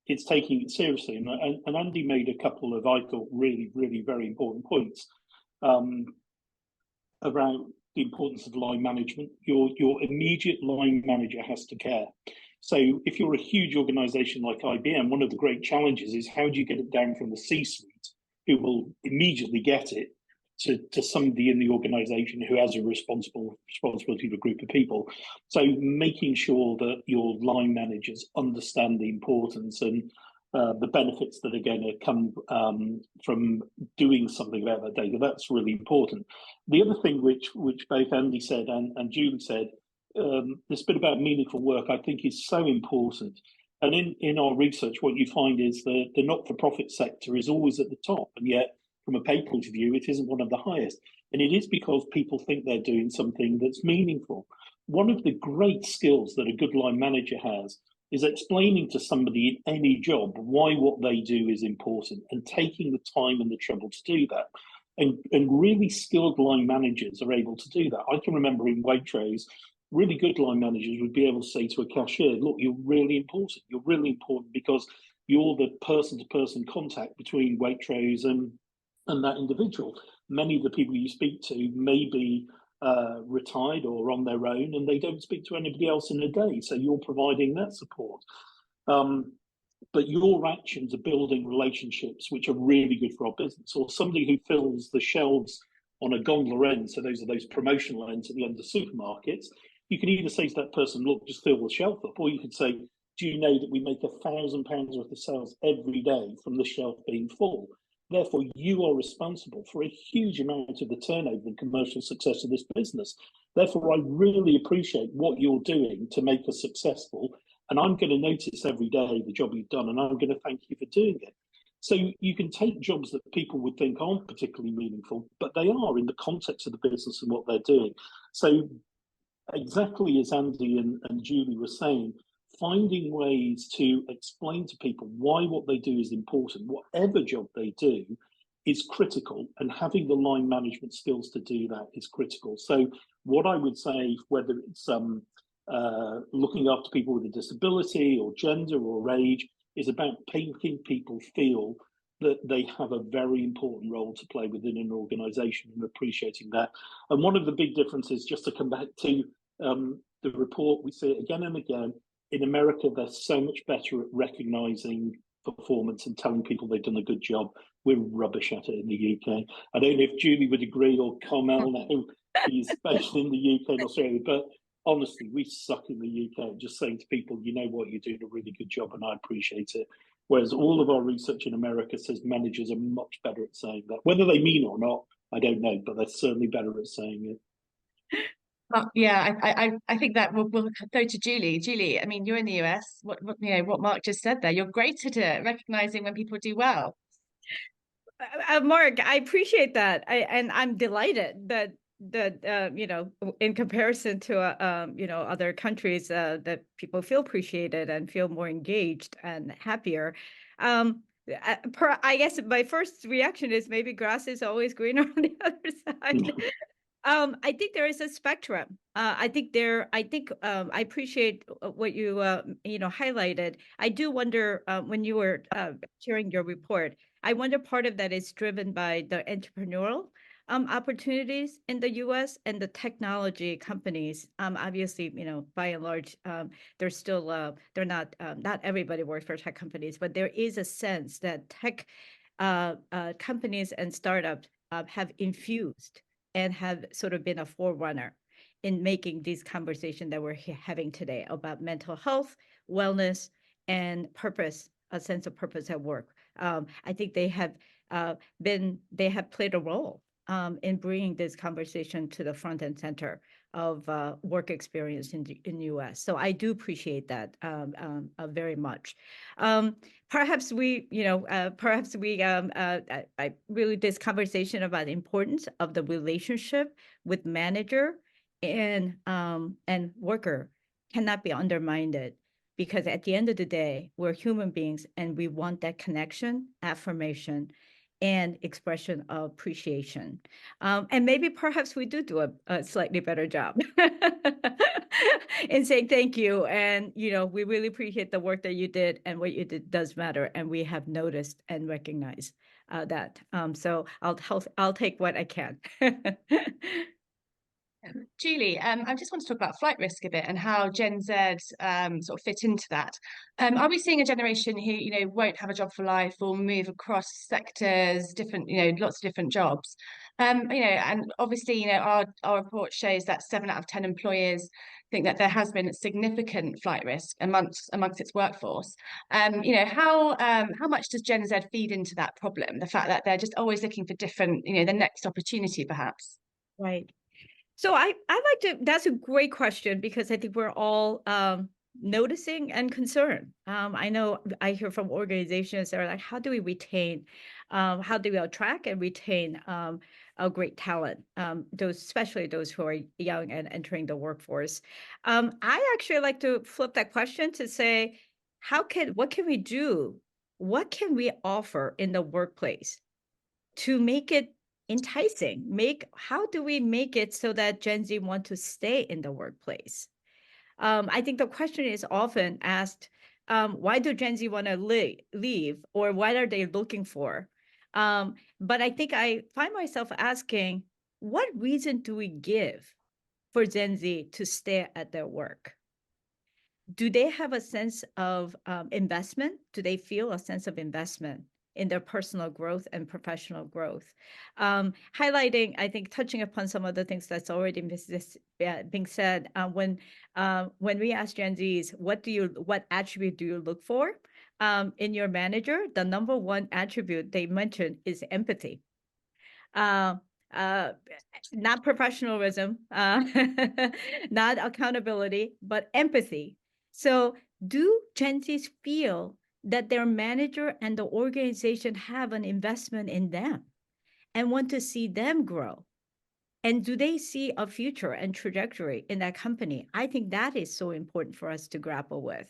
it's taking it seriously. And Andi made a couple of, I thought, really very important points around the importance of line management. Your immediate line manager has to care. So if you're a huge organisation like IBM, one of the great challenges is how do you get it down from the C-suite, who will immediately get it, to somebody in the organisation who has a responsibility for a group of people. So making sure that your line managers understand the importance and the benefits that are going to come from doing something about that data, that's really important. The other thing which both Andi said and Julie said, this bit about meaningful work, I think is so important. And in our research, what you find is that the not-for-profit sector is always at the top, and yet from a pay point of view, it isn't one of the highest. And it is because people think they're doing something that's meaningful. One of the great skills that a good line manager has is explaining to somebody in any job why what they do is important and taking the time and the trouble to do that. And really skilled line managers are able to do that. I can remember in Waitrose, really good line managers would be able to say to a cashier, look, you're really important. You're really important because you're the person-to-person contact between Waitrose and that individual. Many of the people you speak to may be retired or on their own, and they don't speak to anybody else in a day. So you're providing that support. But your actions are building relationships which are really good for our business. Or somebody who fills the shelves on a gondola end, so those are those promotional ends at the end of supermarkets, you can either say to that person, look, just fill the shelf up, or you could say, do you know that we make £1,000 worth of sales every day from the shelf being full? Therefore, you are responsible for a huge amount of the turnover and commercial success of this business. Therefore, I really appreciate what you're doing to make us successful. And I'm going to notice every day the job you've done, and I'm going to thank you for doing it. So you can take jobs that people would think aren't particularly meaningful, but they are in the context of the business and what they're doing. So exactly as Andi and Julie were saying, finding ways to explain to people why what they do is important, whatever job they do, is critical, and having the line management skills to do that is critical. So what I would say, whether it's looking after people with a disability or gender or age, is about making people feel that they have a very important role to play within an organisation and appreciating that. And one of the big differences, just to come back to the report, we see it again and again, in America, they're so much better at recognising performance and telling people they've done a good job. We're rubbish at it in the UK. I don't know if Julie would agree, or Kamal, now he's based in the UK and Australia, but honestly, we suck in the UK at just saying to people, you know what, you're doing a really good job and I appreciate it. Whereas all of our research in America says managers are much better at saying that. Whether they mean or not, I don't know, but they're certainly better at saying it. Yeah, I think that we'll go to Julie. Julie, I mean, you're in the US. What Mark just said there, you're great at it, recognizing when people do well. Mark, I appreciate that. And I'm delighted that in comparison to other countries, that people feel appreciated and feel more engaged and happier. I guess my first reaction is maybe grass is always greener on the other side. I think there is a spectrum. I appreciate what you highlighted. I do wonder, when you were sharing your report, I wonder part of that is driven by the entrepreneurial opportunities in the U.S. and the technology companies. Obviously, by and large, they're still they're not everybody works for tech companies, but there is a sense that tech companies and startups have infused and have sort of been a forerunner in making these conversations that we're having today about mental health, wellness, and purpose, a sense of purpose at work. I think they have played a role in bringing this conversation to the front and center of work experience in the U.S. So I do appreciate that very much. Perhaps I really, this conversation about the importance of the relationship with manager and worker cannot be undermined, because at the end of the day, we're human beings and we want that connection, affirmation, and expression of appreciation. And maybe perhaps we do a slightly better job in saying thank you. And, we really appreciate the work that you did, and what you did does matter. And we have noticed and recognized that. So I'll take what I can. Julie, I just want to talk about flight risk a bit and how Gen Z sort of fit into that. Are we seeing a generation who, won't have a job for life or move across sectors, different, lots of different jobs? And obviously, our report shows that 7 out of 10 employers think that there has been a significant flight risk amongst its workforce. How much does Gen Z feed into that problem? The fact that they're just always looking for different, the next opportunity, perhaps. Right. So I like to, that's a great question, because I think we're all noticing and concerned. I know I hear from organizations that are like, how do we retain, how do we attract and retain a great talent, especially those who are young and entering the workforce? I actually like to flip that question to say, what can we do? What can we offer in the workplace to make it enticing? How do we make it so that Gen Z want to stay in the workplace? I think the question is often asked, why do Gen Z want to leave, or what are they looking for? But I think I find myself asking, what reason do we give for Gen Z to stay at their work? Do they have a sense of investment? Do they feel a sense of investment in their personal growth and professional growth? Highlighting, I think, touching upon some of the things that's already being said, when we ask Gen Zs, what attribute do you look for in your manager? The number one attribute they mentioned is empathy. Not professionalism, not accountability, but empathy. So do Gen Zs feel that their manager and the organization have an investment in them and want to see them grow? And do they see a future and trajectory in that company? I think that is so important for us to grapple with.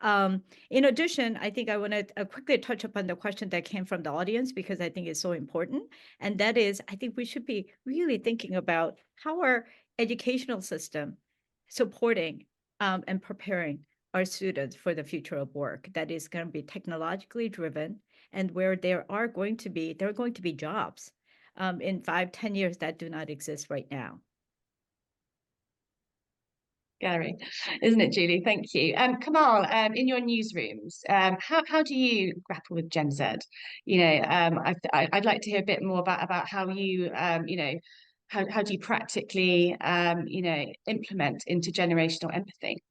In addition, I think I want to quickly touch upon the question that came from the audience, because I think it's so important. And that is, I think we should be really thinking about how our educational system supporting and preparing our students for the future of work that is going to be technologically driven, and where there are going to be jobs in 5-10 years that do not exist right now. Scary, isn't it, Julie? Thank you. Kamal, in your newsrooms, how do you grapple with Gen Z? You know, I'd like to hear a bit more about how you, you know, how do you practically, you know, implement intergenerational empathy?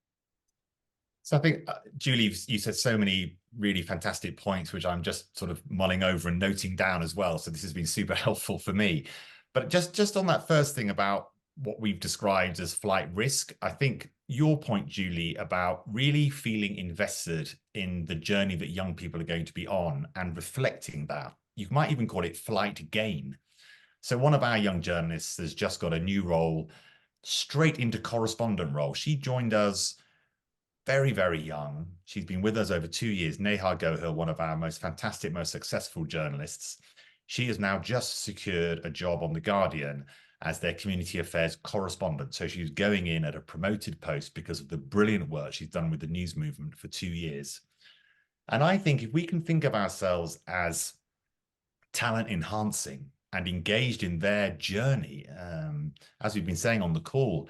So I think, Julie, you said so many really fantastic points, which I'm just sort of mulling over and noting down as well. So this has been super helpful for me. But just on that first thing about what we've described as flight risk, I think your point, Julie, about really feeling invested in the journey that young people are going to be on and reflecting that, you might even call it flight gain. So one of our young journalists has just got a new role, straight into correspondent role. She joined us very, very young. She's been with us over 2 years. Neha Gohil, one of our most fantastic, most successful journalists. She has now just secured a job on The Guardian as their community affairs correspondent. So she's going in at a promoted post because of the brilliant work she's done with the news movement for 2 years. And I think if we can think of ourselves as talent enhancing and engaged in their journey, as we've been saying on the call,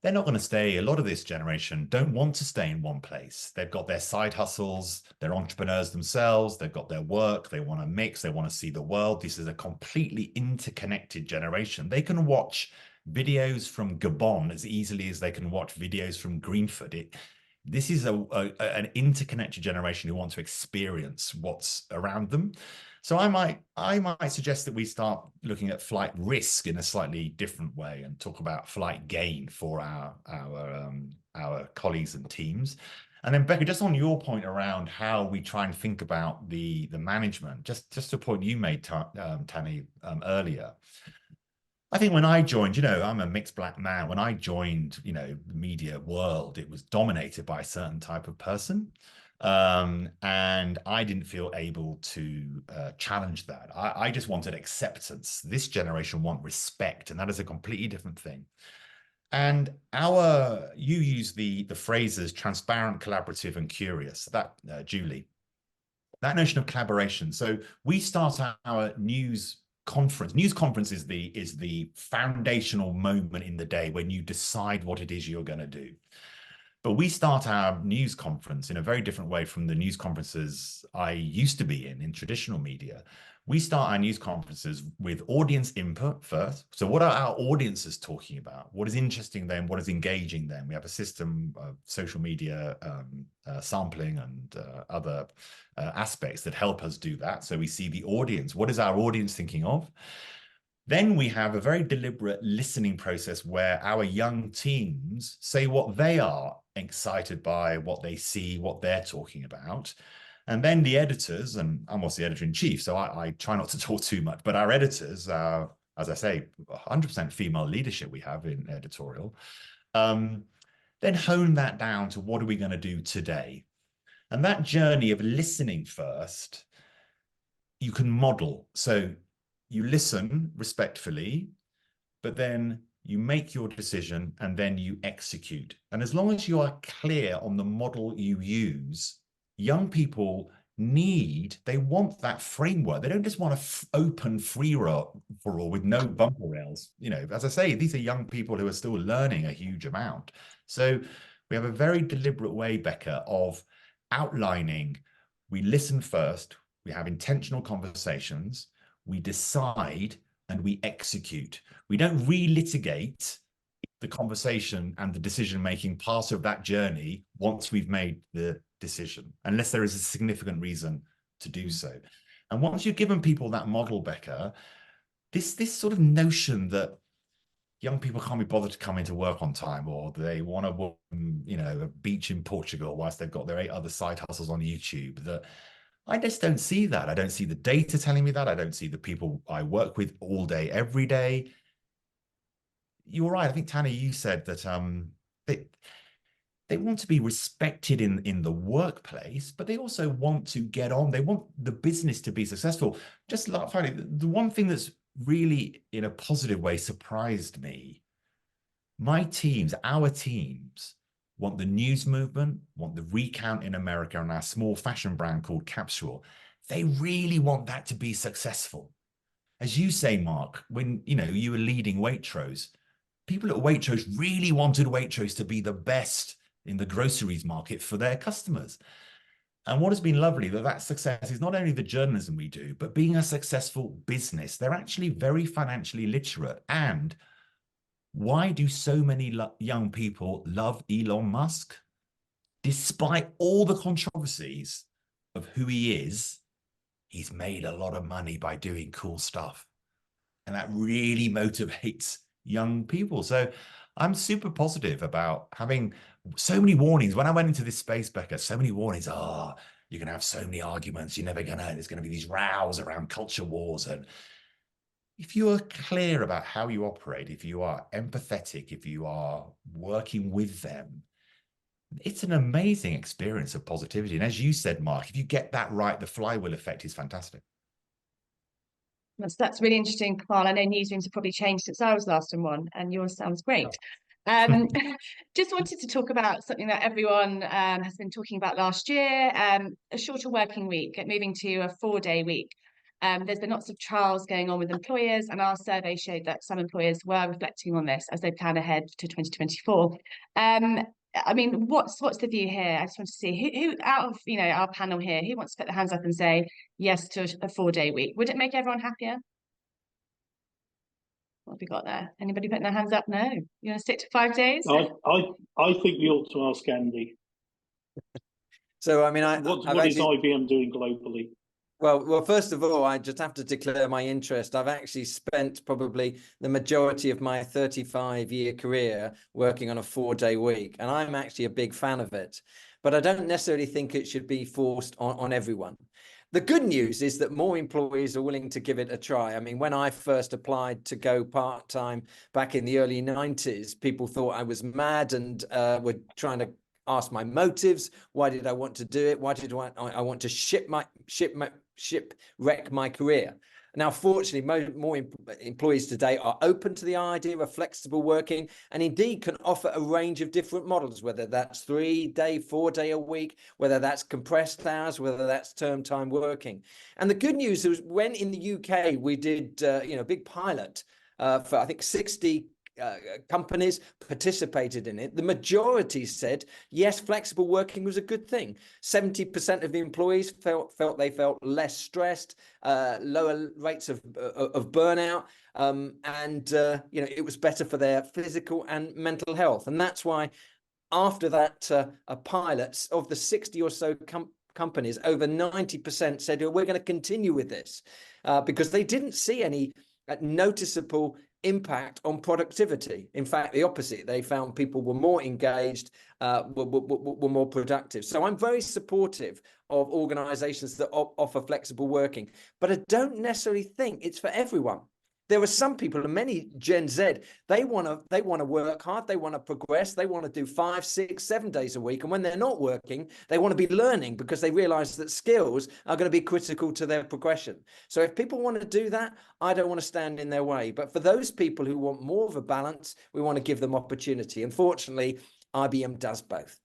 they're not going to stay. A lot of this generation don't want to stay in one place. They've got their side hustles, they're entrepreneurs themselves, they've got their work, they want to mix, they want to see the world. This is a completely interconnected generation. They can watch videos from Gabon as easily as they can watch videos from Greenford. This is an interconnected generation who want to experience what's around them. So I might suggest that we start looking at flight risk in a slightly different way and talk about flight gain for our colleagues and teams. And then Becca, just on your point around how we try and think about the management, just a point you made, Tanni, earlier. I think when I joined, you know, I'm a mixed black man. When I joined, you know, the media world, it was dominated by a certain type of person. And I didn't feel able to challenge that. I just wanted acceptance. This generation want respect, and that is a completely different thing. And you use the phrases transparent, collaborative, and curious. That Julie, that notion of collaboration. So we start our news conference. News conference is the foundational moment in the day when you decide what it is you're going to do. But we start our news conference in a very different way from the news conferences I used to be in traditional media. We start our news conferences with audience input first. So what are our audiences talking about? What is interesting them? What is engaging them? We have a system of social media sampling and other aspects that help us do that. So we see the audience. What is our audience thinking of? Then we have a very deliberate listening process where our young teams say what they are excited by, what they see, what they're talking about. And then the editors, and I'm also the editor-in-chief, so I try not to talk too much, but our editors, as I say, 100% female leadership we have in editorial, then hone that down to what are we going to do today? And that journey of listening first, you can model. So you listen respectfully, but then you make your decision and then you execute. And as long as you are clear on the model you use, young people they want that framework. They don't just want an open free for all with no bumper rails. You know, as I say, these are young people who are still learning a huge amount. So we have a very deliberate way, Becca, of outlining. We listen first, we have intentional conversations, we decide, and we execute. We don't relitigate the conversation and the decision-making part of that journey once we've made the decision, unless there is a significant reason to do so. And once you've given people that model, Becca, this sort of notion that, young people can't be bothered to come into work on time, or they want to work, you know, a beach in Portugal whilst they've got their 8 other side hustles on YouTube. That I just don't see that. I don't see the data telling me that. I don't see the people I work with all day, every day. You're right. I think, Tanni, you said that they want to be respected in the workplace, but they also want to get on. They want the business to be successful. Just like, finally, the one thing that's really, in a positive way, surprised me, our teams want the news movement, want the recount in America, and our small fashion brand called Capsule. They really want that to be successful. As you say, Mark, when you were leading Waitrose, people at Waitrose really wanted Waitrose to be the best in the groceries market for their customers. And what has been lovely, that success is not only the journalism we do, but being a successful business. They're actually very financially literate. And why do so many young people love Elon Musk? Despite all the controversies of who he is, he's made a lot of money by doing cool stuff. And that really motivates young people. So I'm super positive about having so many warnings. When I went into this space, Becca, so many warnings. You're going to have so many arguments. There's going to be these rows around culture wars. And if you are clear about how you operate, if you are empathetic, if you are working with them, it's an amazing experience of positivity. And as you said, Mark, if you get that right, the flywheel effect is fantastic. That's really interesting, Kamal. I know newsrooms have probably changed since I was last in one, and yours sounds great. Just wanted to talk about something that everyone has been talking about last year, a shorter working week, moving to a 4-day week. There's been lots of trials going on with employers, and our survey showed that some employers were reflecting on this as they plan ahead to 2024. I mean, what's the view here? I just want to see who out of our panel here, who wants to put their hands up and say yes to a 4-day week? Would it make everyone happier? What have we got there? Anybody putting their hands up? No. You want to stick to 5 days? I think we ought to ask Andi. So I mean, what is IBM doing globally? Well, first of all, I just have to declare my interest. I've actually spent probably the majority of my 35-year career working on a 4-day week, and I'm actually a big fan of it. But I don't necessarily think it should be forced on everyone. The good news is that more employees are willing to give it a try. I mean, when I first applied to go part-time back in the early 90s, people thought I was mad and were trying to ask my motives. Why did I want to do it? Why did I want to shipwreck my career? Now, fortunately, more employees today are open to the idea of flexible working, and indeed can offer a range of different models, whether that's 3-day, 4-day a week, whether that's compressed hours, whether that's term time working. And the good news is, when in the UK we did a big pilot for I think 60 companies participated in it, the majority said yes, flexible working was a good thing. 70% of the employees felt they felt less stressed, lower rates of burnout, and it was better for their physical and mental health. And that's why after that a pilot of the 60 or so companies, over 90% said, we're going to continue with this, because they didn't see any noticeable impact on productivity. In fact, the opposite. They found people were more engaged, were more productive. So I'm very supportive of organizations that offer flexible working, but I don't necessarily think it's for everyone. There are some people, and many Gen Z, they want to work hard, they want to progress, they want to do 5, 6, 7 days a week. And when they're not working, they want to be learning, because they realize that skills are going to be critical to their progression. So if people want to do that, I don't want to stand in their way. But for those people who want more of a balance, we want to give them opportunity. Unfortunately, IBM does both.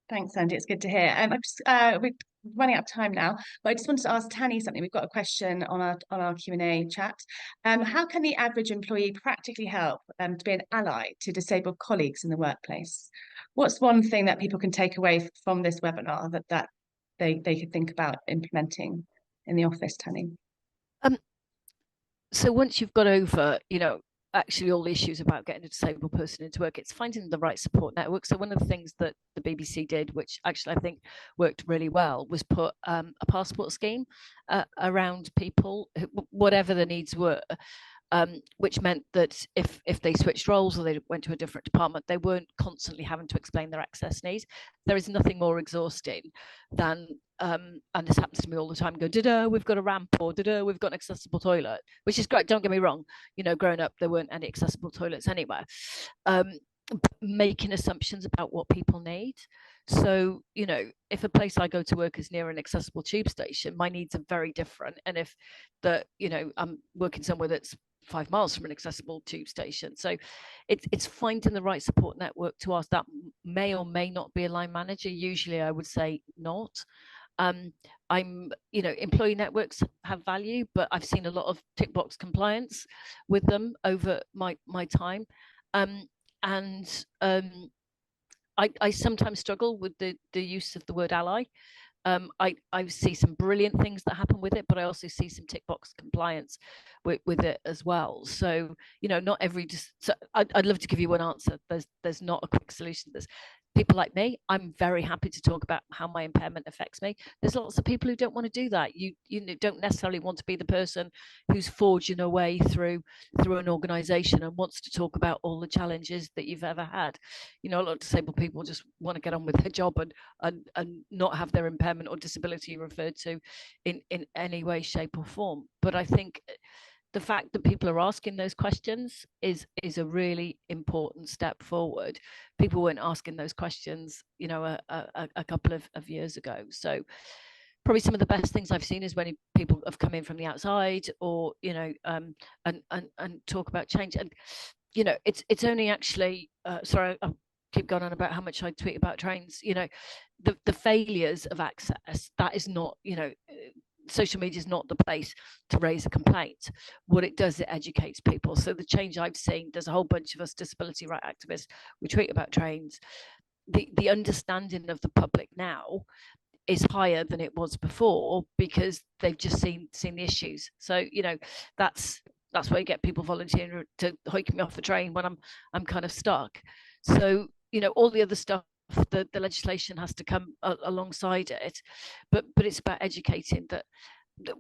Thanks, Andi. It's good to hear. We're running out of time now, but I just wanted to ask Tanni something. We've got a question on our Q&A chat. How can the average employee practically help to be an ally to disabled colleagues in the workplace? What's one thing that people can take away from this webinar that they could think about implementing in the office, Tanni? So once you've got over, actually all the issues about getting a disabled person into work, it's finding the right support network. So one of the things that the BBC did, which actually I think worked really well, was put a passport scheme around people, whatever the needs were. which meant that if they switched roles or they went to a different department, they weren't constantly having to explain their access needs. There is nothing more exhausting than, and this happens to me all the time, go, da-da, we've got a ramp, or da-da, we've got an accessible toilet, which is great, don't get me wrong. You know, growing up, there weren't any accessible toilets anywhere. Making assumptions about what people need. So, you know, if a place I go to work is near an accessible tube station, my needs are very different. And if I'm working somewhere that's 5 miles from an accessible tube station. So it's finding the right support network to ask. That may or may not be a line manager. Usually I would say not. Employee networks have value, but I've seen a lot of tick box compliance with them over my time. I sometimes struggle with the use of the word ally. I see some brilliant things that happen with it, but I also see some tick box compliance with it as well. So, you know, not every. So I'd love to give you one answer. There's not a quick solution to this. People like me, I'm very happy to talk about how my impairment affects me. There's lots of people who don't want to do that. You don't necessarily want to be the person who's forging a way through an organization and wants to talk about all the challenges that you've ever had. You know, a lot of disabled people just want to get on with their job and not have their impairment or disability referred to in any way, shape or form. But I think the fact that people are asking those questions is a really important step forward. People weren't asking those questions, you know, a couple of years ago. So probably some of the best things I've seen is when people have come in from the outside, or, you know, and talk about change. And, you know, it's only actually, sorry, I keep going on about how much I tweet about trains. You know, the failures of access, that is not, you know, social media is not the place to raise a complaint. What it does, it educates people. So the change I've seen, there's a whole bunch of us disability right activists, we tweet about trains. The understanding of the public now is higher than it was before, because they've just seen the issues. So, you know, that's where you get people volunteering to hike me off the train when I'm kind of stuck. So, you know, all the other stuff, the legislation has to come alongside it, but it's about educating. That the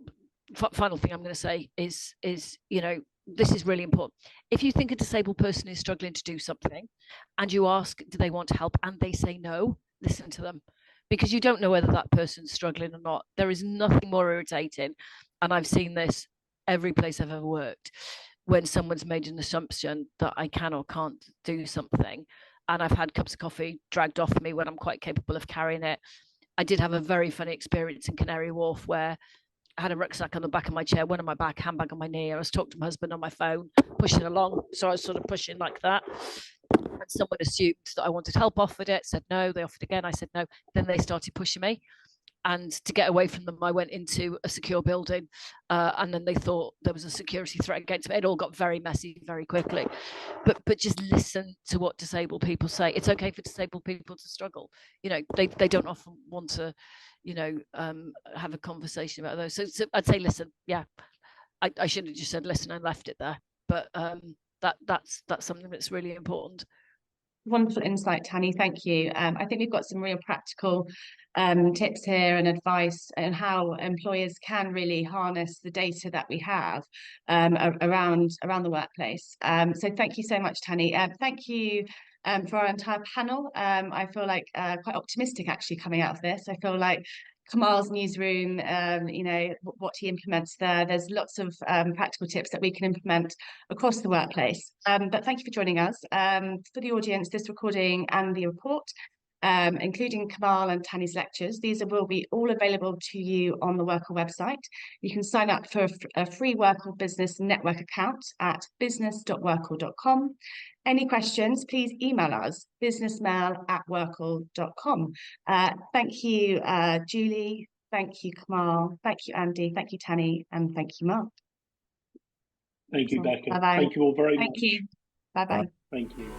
final thing I'm going to say is, you know, this is really important. If you think a disabled person is struggling to do something and you ask, do they want help, and they say no, listen to them, because you don't know whether that person's struggling or not. There is nothing more irritating, and I've seen this every place I've ever worked, when someone's made an assumption that I can or can't do something. And I've had cups of coffee dragged off me when I'm quite capable of carrying it. I did have a very funny experience in Canary Wharf where I had a rucksack on the back of my chair, one on my back, handbag on my knee. I was talking to my husband on my phone, pushing along. So I was sort of pushing like that. And someone assumed that I wanted help, offered it, said no. They offered again, I said no. Then they started pushing me. And to get away from them, I went into a secure building, and then they thought there was a security threat against me. It all got very messy very quickly. But just listen to what disabled people say. It's okay for disabled people to struggle. You know, they don't often want to, you know, have a conversation about those. So I'd say listen. Yeah, I should have just said listen and left it there. But that's something that's really important. Wonderful insight, Tanni. Thank you. I think we've got some real practical tips here and advice on how employers can really harness the data that we have around the workplace. So thank you so much, Tanni. Thank you for our entire panel. I feel like quite optimistic actually coming out of this. I feel like Kamal's newsroom, you know, what he implements there. There's lots of practical tips that we can implement across the workplace. But thank you for joining us. For the audience, this recording and the report, including Kamal and Tanni's lectures, these will be all available to you on the WorkL website. You can sign up for a free WorkL Business Network account at business.workl.com. Any questions, please email us, businessmail@workl.com. Thank you, Julie. Thank you, Kamal. Thank you, Andi. Thank you, Tanni. And thank you, Mark. Thank you, Becca. Bye-bye. Thank you all very much. Thank you. Bye-bye. Thank you.